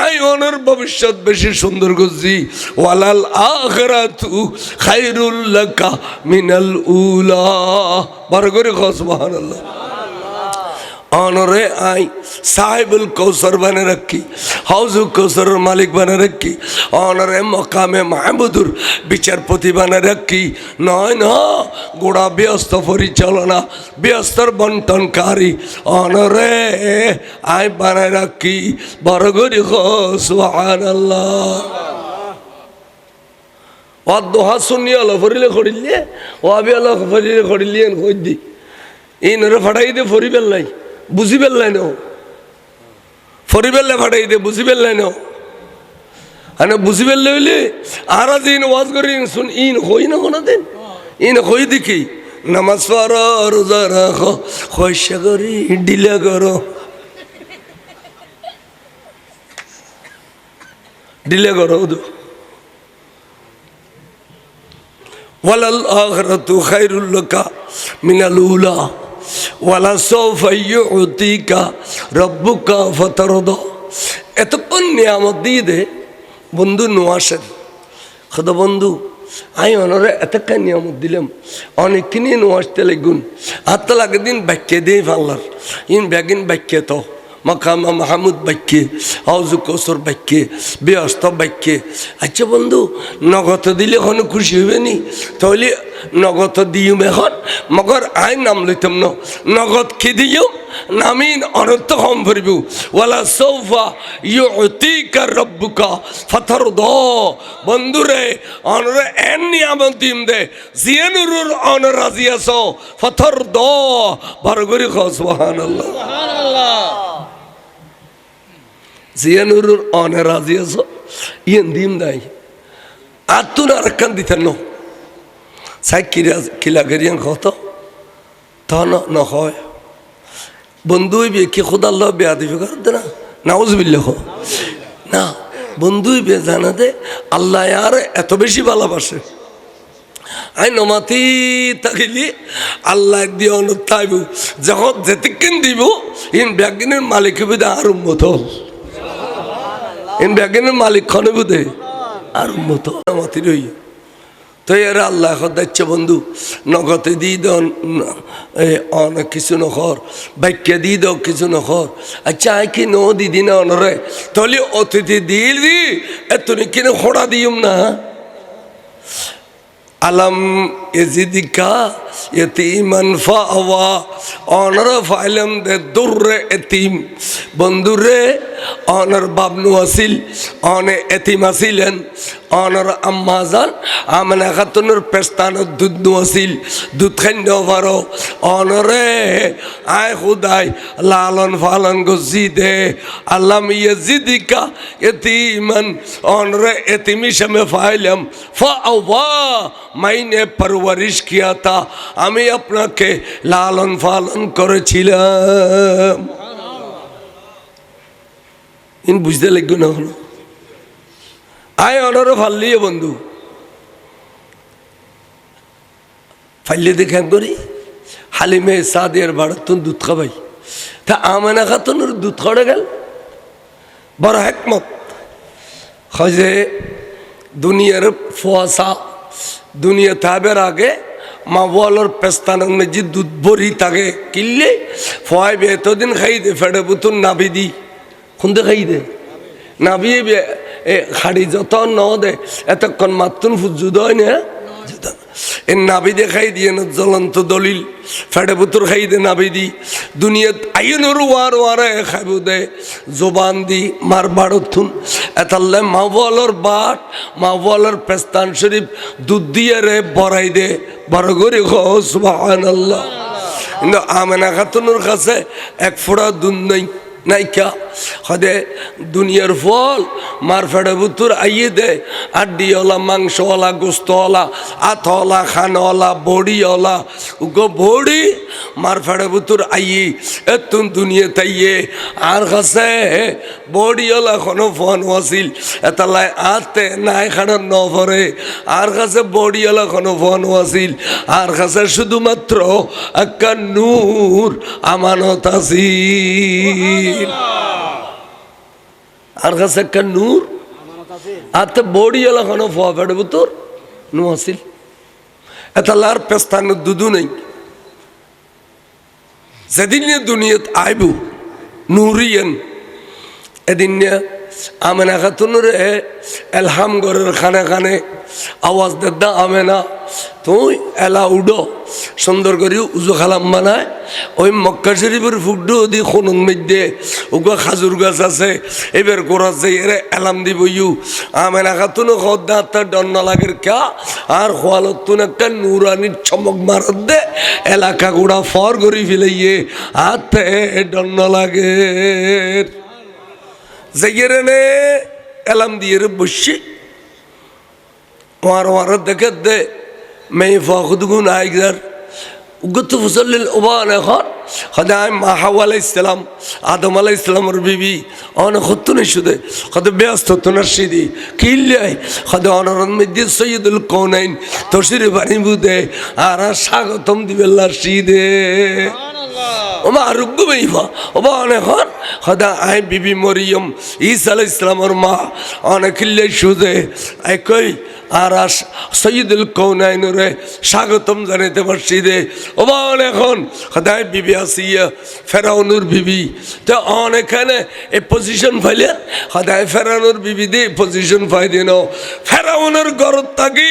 আই অনার ভবিষ্যৎ বেশি সুন্দর করছি ওয়ালাল আখিরাতু খায়রুল লাকা মিনাল উলা বড় করে সুবহানাল্লাহ অনরে আই সাহেবুল কৌসর বানে রাখি হাউজুল কৌসরের মালিক বানে রাখি অনরে মকামে মাহমুদুর বিচারপতি বানে রাখি নয় না গোড়া ব্যস্ত পরিচালনা ব্যস্তর বন্টনকারী অনরে আই বানায় রাখি বড় করে সুবহানাল্লাহ ওয়াদ্দোহা শুনি আলো ফরিলে খড়িলে ওয়াবি আলো ফরিলে খড়িলে কই দি ইনরে ফাটাই দে ফরি বেল্লাই বুঝি বেল্লাই ন ফরি বেল্লাই ফাটাই দে বুঝি বেল্লাই ন আনে বুঝি বেল্লাই হইলে আর আজ ইন ওয়াজ করি শুন ইন হই না কোনো দিন ইন হই দেখি নামাজ পড়ো রোজা রাখো খয়সা করি ডিলা করো ডিলা করো ওয়ালাল আখিরাতু খায়রুল লাকা মিনাল উলা ওয়ালা সাওফা ইউতিকা রাব্বুকা ফাতারদা এতক্ষণ নিয়ামত দিয়ে দে বন্ধু নোয়াসের খোদা বন্ধু আই অনরে এতক্ষণ নিয়ামত দিলাম অনেকখিনি নোয়াসতে লাগুন হাতটা লাগে দিন বাক্যে দিয়ে ফাল্লার ইন ব্যাগিন বাক্যে তো মাকামা মাহমুদ বাক্যে হাউজু কৌসর বাক্যে ব্যস্ত বাক্যে আচ্ছা বন্ধু নগদ দিলে কোনো খুশি হবে নি তাহলে নগদ দিউম এখন মগর আই নাম লইতাম ন নগদ কি দিউম নামিন অনর্থ কম ভরিব ওয়ালা সৌফা ইউতিকা রব্বুকা ফাতারদ বন্ধুরে অনরে এন নিয়ামত দিম দে জিয়ানুরুর অন রাজি আছো ফাতারদ বরগরি খ সুবহানাল্লাহ সুবহানাল্লাহ জিয়ানুরুর অন রাজি আছো ইন দিম দাই আতুন আরকান দিতেন ন সাই কিলা গরিয়ান কত তন ন হয় বন্ধুই বে কি খোদা আল্লাহ বেয়াদবি করতে না নাউজুবিল্লাহ না বন্ধুই বে জানা দে আল্লাহ আর এত বেশি ভালোবাসে আই নমাতি তাকিলি আল্লাহ দিয়ে অনুতাইব যখন যেতিকেন দিব ইন ব্যাগিনের মালিক বুধে আর উম্মত ইন ব্যাগিনের মালিক খনে বুধে আর উম্মত নমাতি রই তো এরা আল্লাহ দিচ্ছে বন্ধু নগদে দিয়ে দাও অনেক কিছু নখর বাক্যে দিয়ে দাও কিছু নখর আচ্ছা আই কি নো দিদি না অনরে তাহলে অতিথি দিয়ে দি এতনি কিনে খোড়া দিম না আলম এজিদিকা ইয়তিমান ফাওয়া অনর ফাইলম দে দুররে এতিম বন্ধুরে অনর বাবনু আসিল অনে এতিম আসিলেন অনর আম্মাজান আমনা খাতুনের পেস্তানত দুধ আসিল দুধ খাই পারো অনরে আয় খুদাই লালন ফালন গজি দে আলম ইয়জিদিকা ইয়তিমান অনরে এতিম হিসেবে ফাইলম ফাওয়া মাইনে পরवरिश किया था আমি আপনাকে লালন পালন করেছিলাম ইন বুঝতে লাগবে না হলো আয় অনরে ফাললিয়ে বন্ধু ফাইলে দেখে করি হালিমে সাদের বাড়াতুন দুধ খাবাই তা আমেনা খাতুনের দুধ খড়ে গেল বড় হেকমত হয় যে দুনিয়ার ফুয়াশা দুনিয়া তাবের আগে মা বলার পেস্তানের মেজি দুধ ভরি তাকে কিনলে ফয় বে এতদিন খাই দে ফেটে বুতুন নাভি দি খুঁজে খাই দে নাভি এ খাড়ি যত ন দে এতক্ষণ মাতুন ফুজুদ হয় না এ নাভি দে খাই দিয়ে না জ্বলন্ত দলিল ফেটে বুতুর খাই দে নাভি দি দুনিয়াত আইনর ওয়ার ওয়ারে খাইব দে জবান দি মার বাড়তুন এতাল্লে মা বলার বাট মা বলার পেস্তান শরীফ দুধ দিয়ে রে বড়াই দে বড় করে খো সুবহানাল্লাহ কিন্তু আমেনা খাতুনের কাছে এক ফোঁটা দুধ নেই নাইকা হদে দুনিয়ার ফল মার ফেড়ে বুতুর আইয়ে দে আড্ডিওয়ালা মাংসওয়ালা গোস্তওয়ালা আতওয়ালা খানওয়ালা বড়িওয়ালা উগো বড়ি মার ফেড়ে বুতুর আইয়ে এতুন দুনিয়া তাইয়ে আর কাছে বড়িওয়ালা কোনো ফোন ওয়াসিল এতালাই আতে নাই খানোর ন ভরে আর কাছে বড়িওয়ালা কোনো ফোন ওয়াসিল আর কাছে শুধুমাত্র একটা নূর আমানত আসিল আর কাছে একটা নূর আতে বড়ি এলা কোনো ফোয়া ফেটে বুতোর নু আসিল এতাল আর পেস্তানের দুধু নেই যেদিন দুনিয়াত আইব নুরিয়েন এদিন আমেনা খাতুনরে এলহাম গরের খানে খানে আওয়াজ দেদা আমেনা তুই এলা উডো সুন্দর করে উজু খালাম বানায় ওই মক্কা শরীফের ফুড্ডু দি খুনুন মধ্যে ওগো খাজুর গাছ আছে এবার গোড়া যে এরে এলাম দিব ইউ আমেনা খাতুনও খদ্দা তার ডন্ন লাগের কা আর খোয়ালতুন একটা নুরানির চমক মারাত দে এলাকা গুড়া ফর করি ফেলাইয়ে হাতে ডন্ন লাগে যেরে নে এলাম দিয়ে বসি ওয়ার দেখে দে মেয়ে ফাখুদগুন আইগার উগত ফসলিল ওবান এখন খদায় মা হাওয়া আলাইহিস সালাম আদম আলাইহিস সালামের বিবি অন খতুনে শুদে খদে ব্যস্ত তোনার সিদি কিল্লে খদে অনরন মধ্যে সৈয়দুল কওনাইন তশরিফ বানি বুদে আর স্বাগতম দিবেল্লার সিদে ওমা রুগু বেইফা ওবা অনেখন খদা আই বিবি মরিয়ম ঈসা আলাইহিস সালামের মা অনেক কিল্লে শুদে আই কই আর সৈয়দুল কৌনাইনরে স্বাগতম জানাইতে পারছি রে ওমান এখন খোদায় বিবি আসিয়া ফেরাউনুর বিবি তো অন এখানে এই পজিশন পাইলে খোদায় ফেরাউনুর বিবি দিয়ে পজিশন পাই দিন ফেরাউনের গরত থাকি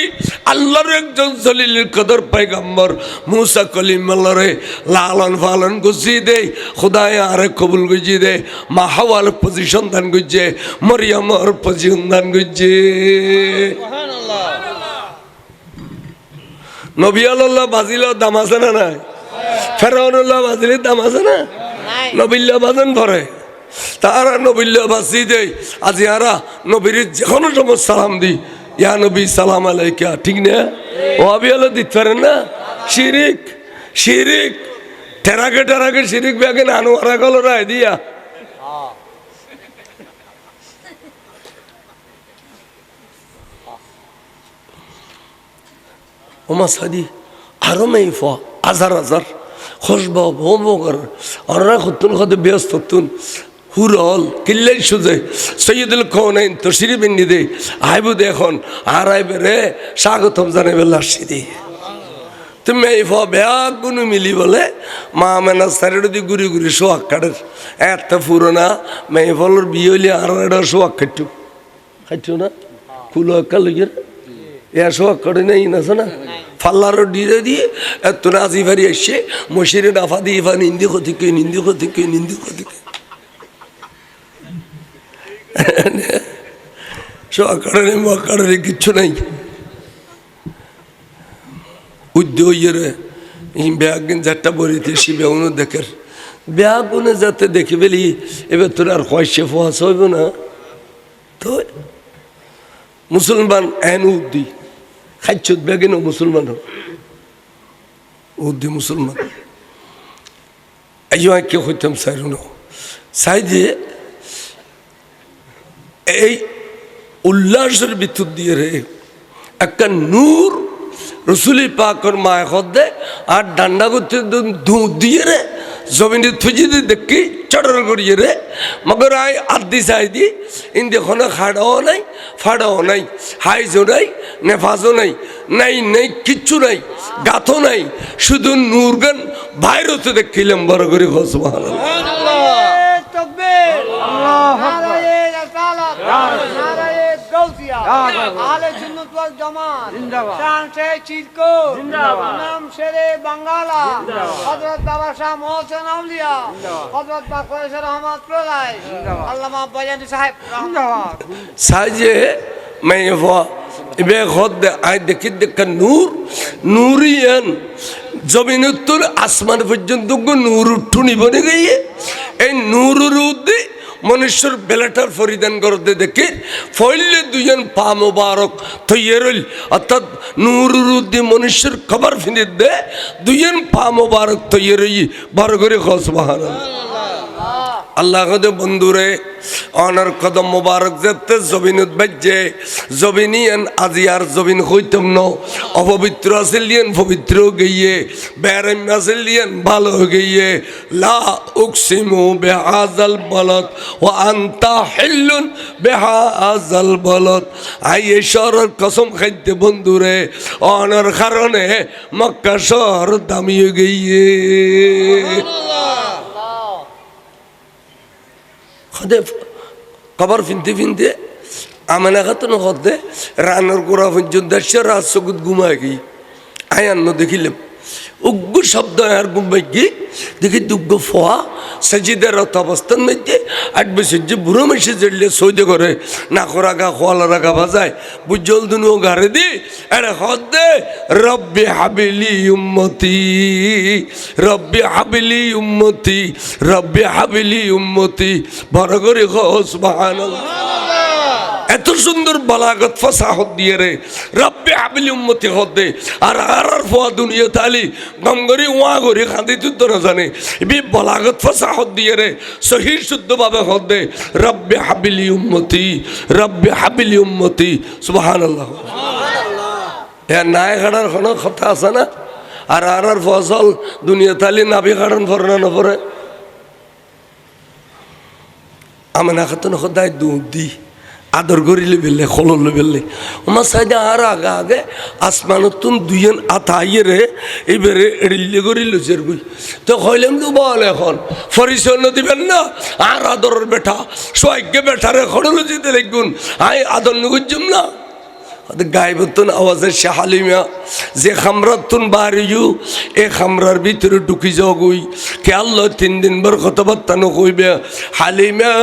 আল্লাহর একজন জলিলুল কদর পয়গম্বর মুসা কলিমাল্লাহরে লালন পালন গুছিয়ে দে খোদায় আরে কবুল গুছিয়ে দে মা হাওয়ার পজিশন দান গুজে মরিয়মর পজিশন দান গুজে নবী আল্লাহ বাজিলেও দাম আছে না নাই ফেরাউনুল্লাহ বাজিলে দাম আছে না নবিল্লা বাজন ভরে তারা নবিল্লা বাজি দেয় আজি আরা নবীর যে কোনো সময় সালাম দি ইয়া নবী সালাম আলাইকা ঠিক না ও আবি আল্লাহ দিতে পারেন না শিরিক শিরিক টেরাকে শিরিক ব্যাগে নানু আরা গল রায় দিয়া ওমা সাদি আরো মেয়ে হাজার হাজার খসবা ভোমকর অনরা খুতুন খদে ব্যস্ত তুন হুরল কিল্লাই সুজে সৈয়দুল কৌনাইন তো সিরিবিন্নি দে আইবু দেখুন আর আইবে রে স্বাগতম জানাইবে লাসি দি তুমি এই ব্যাগ গুনু মিলি বলে মা মেনা সাইডে দি ঘুরি ঘুরি সোয়াক কাটের এত পুরোনা মেয়ে ফলর বিয়ে হইলে আর একটা সোয়াক খাইছো না কুলো একা লইয়ের সোয়াক কাটে নেই আছে না ফাল্লারও দিয়ে দিয়ে এত রাজি ফারি এসছে মশিরে নাফা দিয়ে ফা নিন্দি ক্ষতিকে সোয়াক কাটে মোয়াক কাটে কিচ্ছু নাই উদ্যোগের ব্যাগ যারটা বলিতে সে বেউনো দেখের ব্যাগ গুনে যাতে দেখে ফেলি এবার তোর আর কয়েসে ফোয়াশ হইব না তো মুসলমান এন উদ্দি খাইছত ব্যাগে ন মুসলমান উদ্দি মুসলমান এই কে হইতাম সাইর চাই যে এই উল্লাসের ভিতর দিয়ে রে একটা নূর রসুলি পাকর মায় খদ্দে আর ডান্ডা করতে দুধ দিয়ে রে জমিনে থুজি দিয়ে দেখি চটর করিয়ে রে মগর আয় আদি চাই দি ইন্দি কোনো খাড়াও নাই ফাড়াও নাই হাইজও নাই নেফাজও নাই নাই নাই কিচ্ছু নাই গাথও নাই শুধু নূরগান বাইরতে দেখিলাম বড় করে ঘোষমান আলে সুন্নাত ওয়াল জামাত শান শেখ চিরকো ইমাম শেরে বাঙ্গালা হযরত বাবা শাহ মোহসেন আউলিয়া হযরত বাকরেশ রহমাতুল্লাহ আল্লামা বয়ানি সাহেব রহমাতুল্লাহ সাজে মেভা ইবে খদ আই দেখি দেখ নূর নূরিয়ান জমিনুত্তর আসমান পর্যন্ত নূর উঠুনি বনে গিয়ে এই নূরের উদ্দে মনুষ্যর বেলাটার পরিধান করতে দেখে ফইলে দুজন পা মোবারক তৈরল অর্থাৎ নুরুদ্দি মনুষ্যর খবর ফিনে দে দুজন পা মোবারক তৈরি বড় করে খসবাহান আল্লাহ কদে বন্ধুরে অনার কদম মোবারক যেতে জবিনুত বাজ্যে জবিনিয়ান আজি আর জবিন হইতম ন অপবিত্র আসিলিয়ান পবিত্র গইয়ে বেরাম আসিলিয়ান ভালো গইয়ে লা উকসিমু বিহাযাল বালাদ ওয়া আনতা হিল্লুন বিহাযাল বালাদ আই শহরের কসম খাইতে বন্ধুরে অনার কারণে মক্কা শহর দামি গইয়ে খবর ফিনতে আমেনা খাতুন হতে রানের গোড়া পর্যন্ত রাত চকুত ঘুমায় গিয়ে আয়ান্ন দেখিলাম উগ্র শব্দ আর ঘুমাই গিয়ে দেখি দুগ্গ ফোয়া সাজিদের রত অবস্থান মধ্যে 8 বছর যে বুড়ো মেসে জড়লে সৌদে করে নাকর আগা খোয়ালার আগা বাজায় বুঝল দুনো ঘরে দি এরা হদ দে রব্বি হাবিলি উম্মতি রব্বি হাবিলি উম্মতি রব্বি হাবিলি উম্মতি বড় করে সুবহানাল্লাহ এত সুন্দর বালাগত ফাসাহত দিয়ে রে রব্বি হাবিলি উম্মতি হদে আর ফোয়া দুনিয়া তালি গমগরি ওয়া গরি খাঁদি তুই না জানে বি বালাগত ফাসাহত দিয়ে রে সহি শুদ্ধভাবে হদে রব্বি হাবিলি উম্মতি সুবহানাল্লাহ এ নাই খাড়ার কোনো কথা আছে না আর ফসল দুনিয়া তালি নাবি খাড়ান ফরে না ফরে আমেনা খাতুন খোদায় দুধ দি আদর করিলে বেললে খললে বেললে আমার সাইডে আর আগে আগে আসমানতুন দুইজন আতাইয়ে রে এবারে এড়িলে করিল চের বই তো কইলাম তো বল এখন পরিচয় দিবেন না আর আদরের বেটা সোয়াগ্যে বেটারে খড়লো যেতে লিখুন আই আদর নগুজম না গায়েবতুন আওয়াজের শাহালিমা যে খামরাতুন বাড়িও এ খামরার ভিতরে ঢুকি যাও গই কে আল্লাহ 3 দিন ভর কথাবার্তা নকইবে হালিমা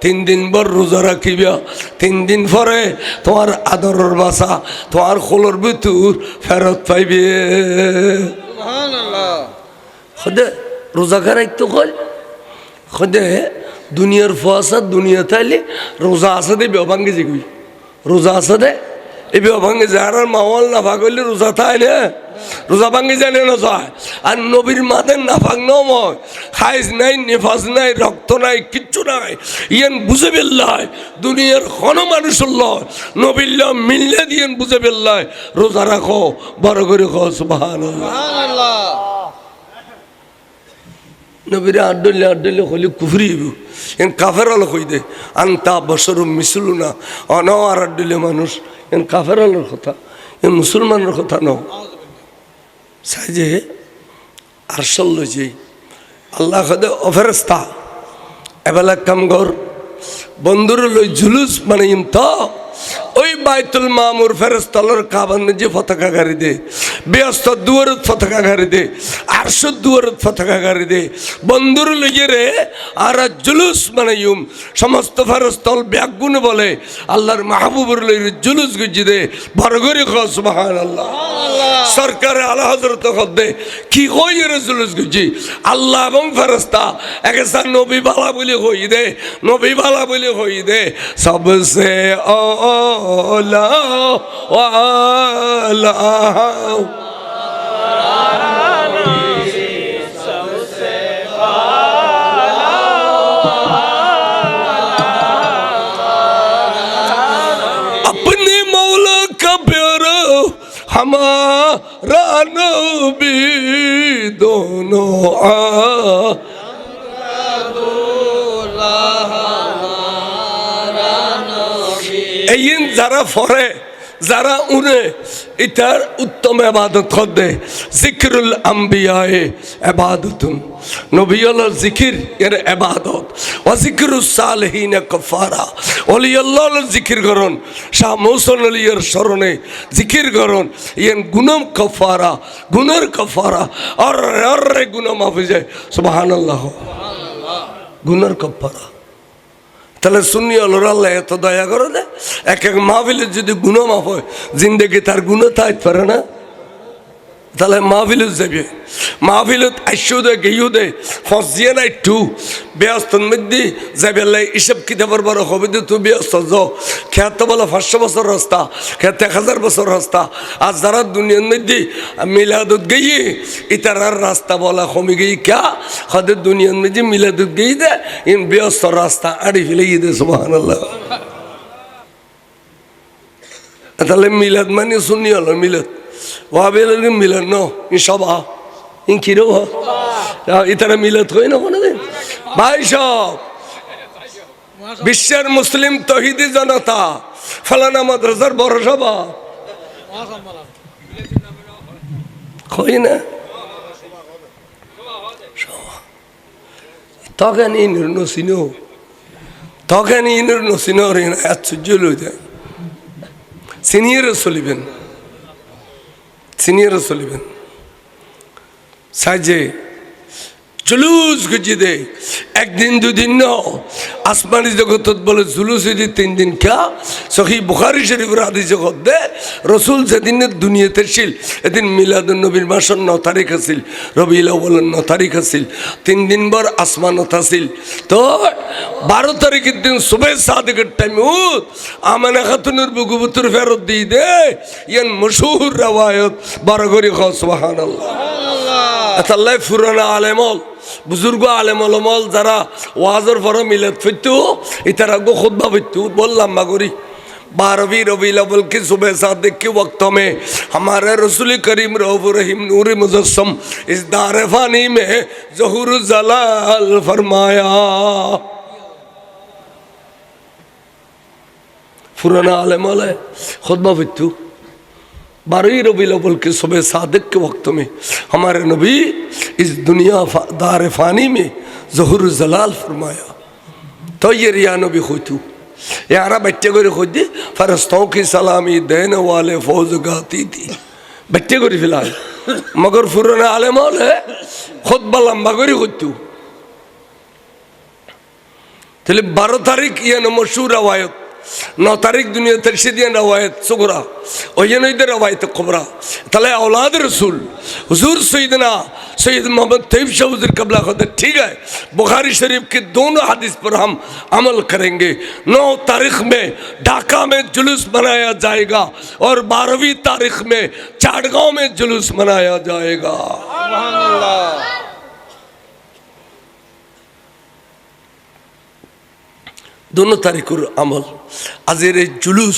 3 দিন ভর রোজা রাখিবা 3 দিন পরে তোমার আদরের বাসা তোমার খোলর ভিতর ফেরত পাইবে সুবহানাল্লাহ খোদে রোজা করাই তো কই খোদে দুনিয়ার ফুয়াসা দুনিয়া তাইলে রোজা আছে দে ভাঙ্গে যে কই রোজা আছে দে এই ভাঙ্গে যারা মাওয়াল না ভাগলে রোজা থাই না রোজা ভাঙ্গে জানে না যায় আর নবীর মাদের না ভাগ নয় খাইজ নাই নেফাজ নাই রক্ত নাই কিচ্ছু নাই ইয়ান বুঝে বেল্লাই দুনিয়ার কোনো মানুষ নবীল্লা মিললে দিয়ে বুঝে বেল্লাই রোজা রাখো বড় করে খো সুবহানাল্লাহ নবীরে আড্ডলে হলে কুফরিব এন কাফের আলো কই দে আন্তা বছর মিশলু না অন আর আড্ডলে মানুষ এন কাফের আলোর কথা এন মুসলমানের কথা ন সাইজে আরশল যে আল্লাহ খদে অফেরস্তা এবেলা কামগর বন্ধুর লই জুলুস মানে ইম তো ওই বাইতুল মামুর ফেরেশতার কাবার যে পতাকা গাড়ি দে ব্যস্ত দুয়ারত পতাকা গাড়ি দে আরশো দুয়ারত পতাকা গাড়ি দে বন্ধুর লইয়ে রে আর জুলুস বানাইম সমস্ত ফেরেশতাল ব্যাগুন বলে আল্লাহর মাহবুবুর লই জুলুস গুজি দে বরগরি খ সুবহানাল্লাহ সরকারে আলা হযরত খদে কি কই রে জুলুস গুজি আল্লাহ এবং ফেরেশতা একসাথ নবী বালা বলি কই দে নবী বালা বলি কই দে সবসে ওলা ওয়ালা अपने मौला का प्यारा हमारा नबी दोनों এইন যারা ফরে যারা উনে এটার উত্তম ইবাদত করে জিকরুল আম্বিয়ায়ে ইবাদতুন নবী আল্লাহর জিকির এর ইবাদত ওয়া জিকরুস সালিহিন কাফারা ওলি আল্লাহর জিকির করুন শাহ মৌসুন আলীর শরণে জিকির করুন ইন গুনাহ কাফারা গুনার কাফারা আর গুনাহ মাফ হয়ে যায় সুবহানাল্লাহ সুবহানাল্লাহ গুনার কাফারা তাহলে সুন্নি আল্লাহর আল্লাহ এত দয়া করে দে এক এক মাহফিলের যদি গুনাহ মাফ হয় জিন্দেগি তার গুনাহ থাকতে পারে না তাহলে মাহফিলত যাবে মাহফিলত আইসো দে গেইও দে ফসিয়ে নাই টু ব্যস্তর মধ্যে যাবে হিসাব কিতাবের বড় হবে দে তুই ব্যস্ত যাও খেতে বলো 500 বছর রাস্তা খেতে 1000 বছর রাস্তা আর যারা দুনিয়ার মধ্যে মিলাদত গিয়ে ইতার রাস্তা বলা কমে গিয়ে ক্যা খাদের দুনিয়ার মধ্যে মিলাদত গিয়ে দে ইন ব্যস্ত রাস্তা আড়ি ফেলে দে সুবহানাল্লাহ তাহলে মিলাদ মানে সুন্নি হলো মিলাদ ওয়াবেল মিলাদ ন ইনশাআল্লাহ ইন কি রো ইতারা মিলাদ কই না কোনদিন ভাই সব বিশ্বের মুসলিম তৌহিদি জনতা ফলানা মাদ্রাসার বড় সভা কই না তখন ইনুর নসিনো তখন ইনুর নসিনো রে আশ্চর্য লইতে সিনিয়র চলিবেন সিনিয়র চলিবেন সাজে জুলুস গুজি দে একদিন দুদিন ন আসমানি জগত বলে জুলুস হয়ে 3 দিন কা সহি বুখারী শরীফের হাদিস জগৎ দে রসুল যেদিন দুনিয়াতে ছিল এদিন মিলাদুন নবীর মাসের 9 তারিখ আছিল রবিউল আউয়ালের 9 তারিখ আছিল 3 দিন পর আসমানত আছিল তো 12 তারিখের দিন সুবহ সাদিকের টাইমে আমানা খাতুনের বুকুবুতর ফেরত দিয়ে দে ইয়ান মশহুর রওয়ায়াত বারগরি খ সুবহানাল্লাহ আল্লাহ ফুরানা আলেমল বুজুর্গ আলেম ওলামাল যারা ওয়াজের পরে মিলাদ ফিরতো ইতারা গো খুতবা ফিরতো বললাম মাগরি 12वीं रबीउल अव्वल की सुबह सादिक के वक्त में हमारे रसूल करीम रऊफ रहीम नूर मुजस्सम इस दार फानी में ज़हूर जलाल फरमाया पुराना आलम वाले खुतबा फितू 12 रबीउल अव्वल के सुबह सादिक के वक्त में हमारे नबी इस दुनिया दार फ़ानी में ज़हुर जलाल फरमाया। तो ये रिया नबी खुतू यारा बच्चे को खुद दी फरिश्तों की सलामी देने वाले फौज गाती थी बच्चे को फिलहाल मगर पुराना आलम वाले खुतबा लंबा को खुतू তাহলে 12 তারিখ ইয়ানো মশহুর রওয়ায়াত 9 তারিখ দুনিয়া তরশিদিয়ান রওয়ায়াত সুগরা ওয়াইনইদের রওয়ায়াত কুবরা তাহলে औलाद रसूल हुजूर सैयदना सैयद मोहम्मद तैयब शाह हुजूर कबला खुदा ठीक है बुखारी शरीफ के दोनों हदीस पर हम अमल करेंगे। 9 तारीख में ढाका में जुलूस मनाया जाएगा और 12वीं तारीख में चाटगांव में जुलूस मनाया जाएगा। सुभान अल्लाह। दोनों तारीखर अमल आजेर जुलूस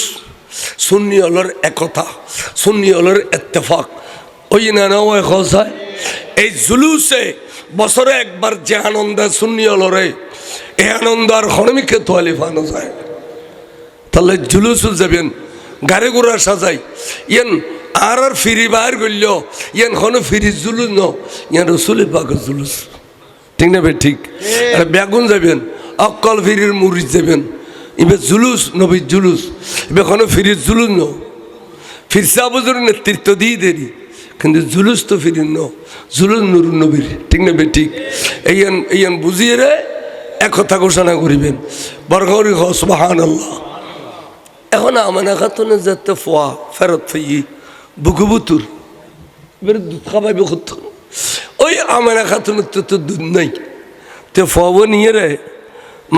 सुन्नी अलर एकता सुन्नी अलर इत्तेफाक ओई ना ना ओई खसाय ए जुलूसे बसरे एक बार जे आनंद सुन्नी अलरे ए आनंद आर खनमिके तोयाली फानो जाय ताहले जुलूस जाबेन गाड़ी घोड़ा साजाय येन आर फिरी बाहर गल्लो येन खनो फिरी जुलूस न येन रसूल पाक जुलूस ठीक ना बे ठीक अरे बेगुन जाबेन अक्कल फिरिर मुरिद जाबेन इबे जुलूस नबी जुलूस इबे खनो फिरिर जुलूस न फिर साबुजुर नेतृत्व दी देरी किन्तु जुलूस तो फिरिर न जुलूस नूर नबीर ठीक ना बे ठीक एयन एयन बुझिए रे एक कथा घोषणा करिबेन बरगरी हो सुबहानाल्लाह এখন আমানা খাতুনে যেতে ফোয়া ফেরত ফেই বুকুবুতুর এবার দুধ খাবাইবে কত ওই আমানা খাতুনের তো দুধ নাই তে ফোয়াবো নিয়ে রে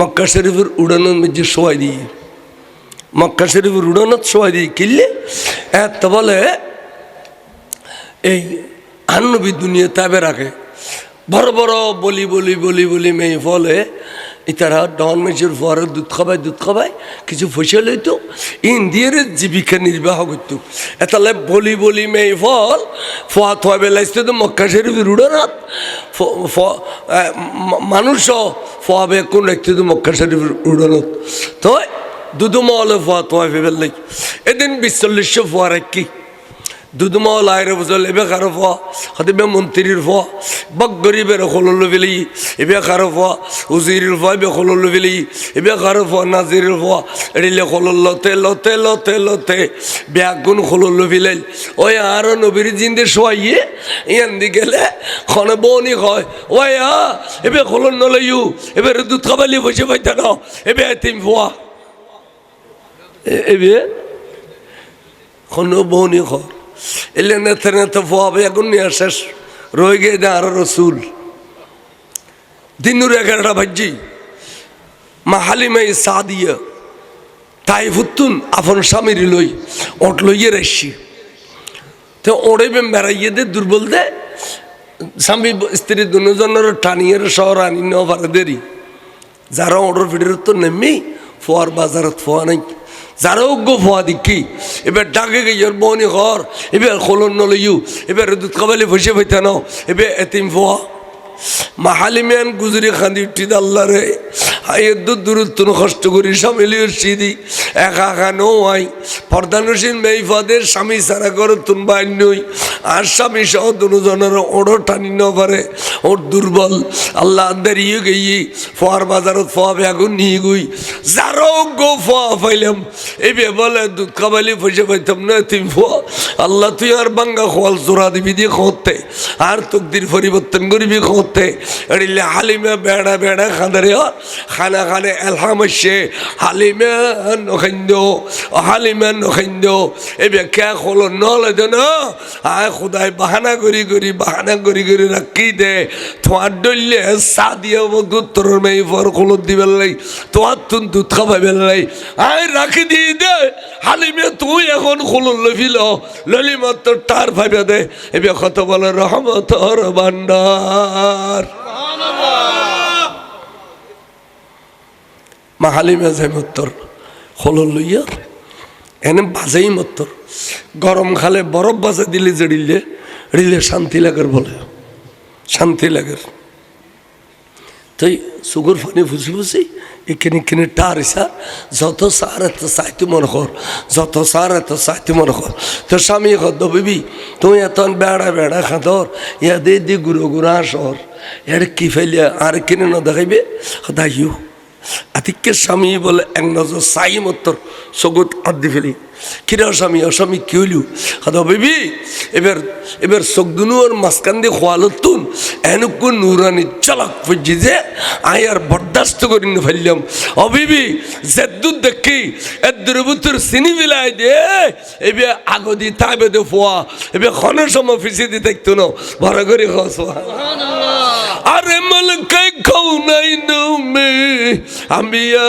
মক্কা শরীফের উড়ানোর মধ্যে শোয়াই দিই মক্কা শরীফের উড়ানোর শোয়াই দিই কিনলে এত বলে এই আন্নবী দুনিয়া তাবে রাখে বড় বড় বলি বলি বলি বলি মেয়ে ফলে ইতারা ডন মেজর ফরে দুধ খাবায় কিছু ফসল হইতো ইন্দিয়ার জীবিকা নির্বাহ করতো এতালে বলি বলি মেয়ে ফল ফোয়া থোয়া বেলাইছে তো মক্কা শরীফের উড়ানাত মানুষও ফোয়াবে কোন রাখতে তো মক্কা শরীফের উড়ানাত তো দুধ মহলে ফোয়া থোয়া ফেবেল এদিন 40 ফোয়া রাখি দুধমা লাইরে বুঝল এবে কারো ফোয়া হতে মন্ত্রীর ফোয়া বক গরিবের খোললো ফেলি এবে কারো ফোয়া উজিরের ফোয়া এবে খোললো ফেলি এবে কারো ফোয়া নাজিরের ফোয়া এড়িলে খোললোতে লতে লতে লতে ব্যাগুন খোললো ফেলাইল ওই আরো নবীর জিন্দে শোয়াইয়ে ইয়ান্দি গেলে খনে বনি কয় ওই এবে খোলন নলইউ এবার দুধ খাবালি বসে পাইতা না এবে তিন ফোয়া এবে খনে বনি কয় এলে নেতে নেতে ফোয়াবে এখন নিয়ে শেষ রয়ে গিয়ে দেয় আরো রসুল দিনুর 11টা ভাজি মা হালিমা সাদিয়া তাই ফুতুন আপন স্বামীর লই ওট লইয়ে রেসি তো ওড়েবে মেরাইয়ে দে দুর্বল দে স্বামী স্ত্রী দুজনের টানিয়ে শহর আনি নেওয়া পারে দেরি যারা ওড়র ভিড়ের তো নেমেই ফোয়ার বাজারত ফোয়া নাই যারা অজ্ঞ ফোয়া দেখি এবার ডাকে গিয়ে বনি ঘর এবার খোলন নলইউ এবার দুধ খাবালি বসে পাইতে নাও এবার এতিম ফোয়া মাহালিমিয়ান গুজরি খান্দি উঠি আল্লাহ রে হাইয়ের দুধ দূরত্ব কষ্ট করি স্বামীলিও সিদি একা একা নয় পর্দানুসীন মেইফাদের স্বামী সারা করে তুন বাইন নই আর স্বামী সহ দুজনের ওড়ো টানি ন পারে ওর দুর্বল আল্লাহ দাঁড়িয়ে গিয়ে ফোয়ার বাজারত ফোয়া বেগুন নিয়ে গুই যারও গো ফোয়া পাইলাম এবে বলে দুধ খাবালি পয়সা পাইতাম না তুমি ফোয়া আল্লাহ তুই আর বাঙ্গা খোয়াল চোরা দিবি দিয়ে খোঁতে আর তকদির পরিবর্তন করবি খোঁতে এড়িলে হালিমা বেড়া বেড়া খাঁদারে খানা খানে এলহাম আসছে হালিমা নখাইন্দ এবে কে খোলো নলে দে না আয় খুদাই বাহানা করি রাখি দে তোমার ডললে চা দিয়ে দুধ তোর মেয়ে ফর খোলো দিবে লাই তোমার তুন দুধ খাবাইবে লাই আয় রাখি দিয়ে দে হালিমে তুই এখন খোলো লফিল ললি মাত্র টার ভাইবে দে এবে কত বলে রহমতর ভান্ডার মাহালিমে যাই মত্তর খোলো লইয়া এনে বাজেই মত্তর গরম খালে বরফ বাজে দিলে জড়িলে রিলে শান্তি লাগার বলে শান্তি লাগার তুই সুগুর ফানি ফুসি ফুসি এখানে কিনে টার ইসা যত সার এত চাইতে মনে কর, যত সার এত চাইতে মনে কর। তোর স্বামী কত বিবি তুই এত বেড়া বেড়া খাদর ইয়া দি গুঁড়ো গুঁড়া আসর এটা কি ফেলিয়া আর কিনে না দেখাইবে দাইও আতিকের স্বামী বলে এক নজর সাই মত্তর সগুত আদি ফেলি কিরা স্বামী অস্বামী কি হইল খাদা বিবি এবার চোখদুনু ওর মাঝখান দিয়ে খোয়ালো তুন এনুকু নুরানি চলাক ফুজি যে আই আর বরদাস্ত করি না ফেললাম অবিবি জেদ্দুর দেখি এদ্দুর বুতুর চিনি বিলাই দে এবে আগদি তাইবে দে ফোয়া এবে খনের সময় ফিসি দি দেখতো না বড় করে খসোয়া আরে মলকে কৌনাইন মে আমিয়া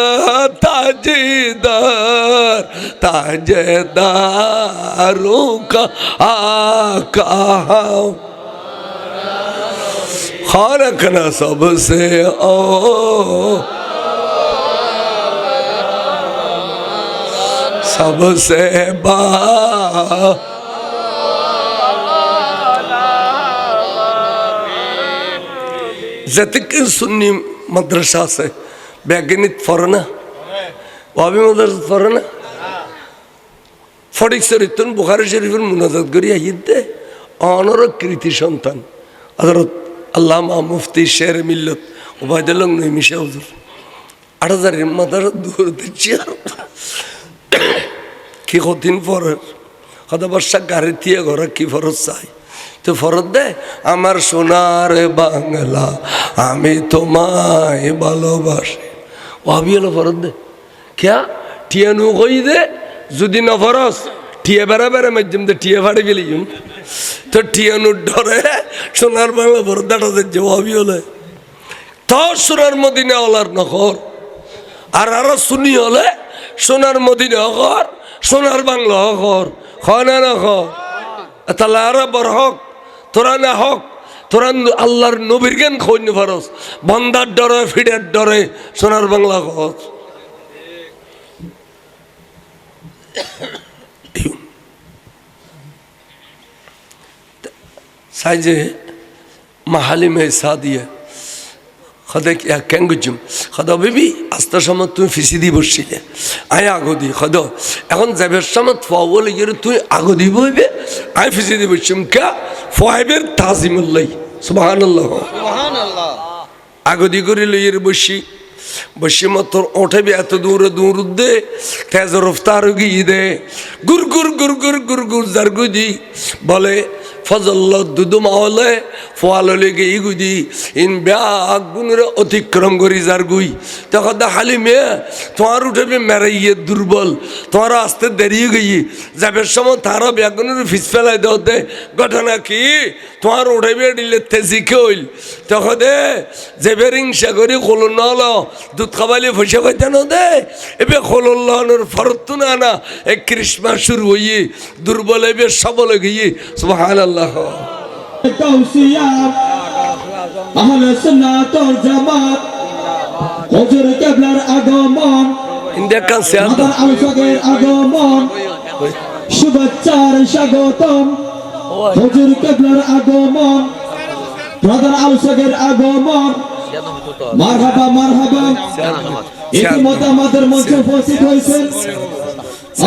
ताजेदारों का आका खारकना सबसे ओ सबसे बा जतिक सुन्नी मदरसा से बैगनित फरना वाबी मदरसा फरना ফটিক চরিত্র বুখারী শরীফের মুনাজাত করি আইতে অনর কৃতি সন্তান হযরত আল্লামা মুফতি শের মিল্লত ওবায়দুল্লাহ নইমিশা হুজুর 8000 মাদার দূর দিচ্ছি কি কঠিন ফরজ কত বর্ষা গাড়ি দিয়ে ঘরে কি ফরজ চাই তো ফরজ দে আমার সোনার বাংলা আমি তোমায় ভালোবাসি ওয়াবি হলো ফরজ দে क्या টিয়ানু কই দে যদি না ফরস টিয়া বেড়া বেড়া মাধ্যম দিয়ে টিয়া ফাড়ি গেলি তো টিয়ানুর ডরে সোনার বাংলা বরদাটা জবাবই হলে তো সোনার মদিনা ওলার নখর আর আরো শুনি হলে সোনার মদিনা হকর সোনার বাংলা হকর খনা না খর তাহলে আরো বড় হক তোরা না হক তোরা আল্লাহর নবীর জ্ঞান খৈন্য ফরস বন্দার ডরে ফিডের ডরে সোনার বাংলা হক साइजे महाली में सादिया खदे क्या कैंगुजुम खदो बेबी आस्था समत तुम फिसिदी बसছিলে आय आगोदी खदो এখন যাবের সমত ফাওল ইর তুই আগোদি বইবে আই ফিসিদি বসছিম কা ফাইবের তাজিমুল্লাহ সুবহানাল্লাহ সুবহানাল্লাহ আগোদি করি লইর বসি বসি মত ওঠেবি এত দূরে দূর দে তেজ রফতার গিয়ে দে গুর গুর গুর গুর গুর গুর জারগুদি বলে ফজল দুদু মাহলে ফোয়ালে গিয়ে গুদি ইন ব্যাগ গুণরে অতিক্রম করি যার গুই তখন হালি মেয়ে তোমার উঠেবে মেরাইয়ে দুর্বল তোমার আসতে দেরি গিয়ে যাবের সময় তারও ব্যাগুনের ফিস ফেলাই দেওয়াতে ঘটনা কি তোমার উঠেবে দিলে তেজিকে হইল তখন দে যেবের হিংসা করি খোলো নল দুধ খাবাইলে পয়সা পাইতে না দে এবে খোলর ফরত না এক ক্রিসমাস শুরু হইয়ে দুর্বল এবে সবল গিয়ে সুবহানাল্লাহ আহলে সুন্নাত ওয়াল জামাত হুজুর কিবলার আগমন ইন্ডিয়ান সিয়াদা আলফাগের আগমন শুভেচ্ছার স্বাগতম হুজুর কিবলার আগমন প্রধান আলফাগের আগমন মারহাবা মারহাবা ইতিমধ্যে আমাদের মঞ্চে উপস্থিত হয়েছেন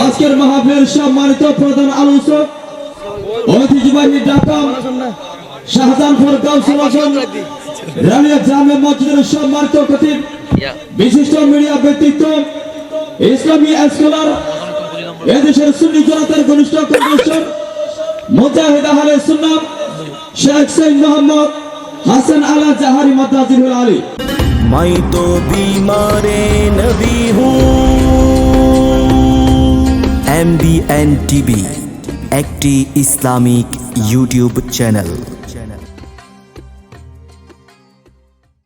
আজকের মাহফিলের সম্মানিত প্রধান আলোচক ঐতিহ্যবাহী ঢাকা শাহজাহানপুর কাউন্সিল আসন রানিয়া জামে মসজিদের সম্মানিত খতিব বিশিষ্ট মিডিয়া ব্যক্তিত্ব ইসলামী স্কলার এদেশের সুন্নি জনতার ঘনিষ্ঠ কর্মীশ্বর মুজাহিদ আহলে সুন্নাহ শেখ সৈয়দ মোহাম্মদ হাসান আলা জাহারি মাদ্রাজিল আলী मैं तो बीमारे नबी हूँ MBN TV একটি ইসলামিক ইউটিউব চ্যানেল।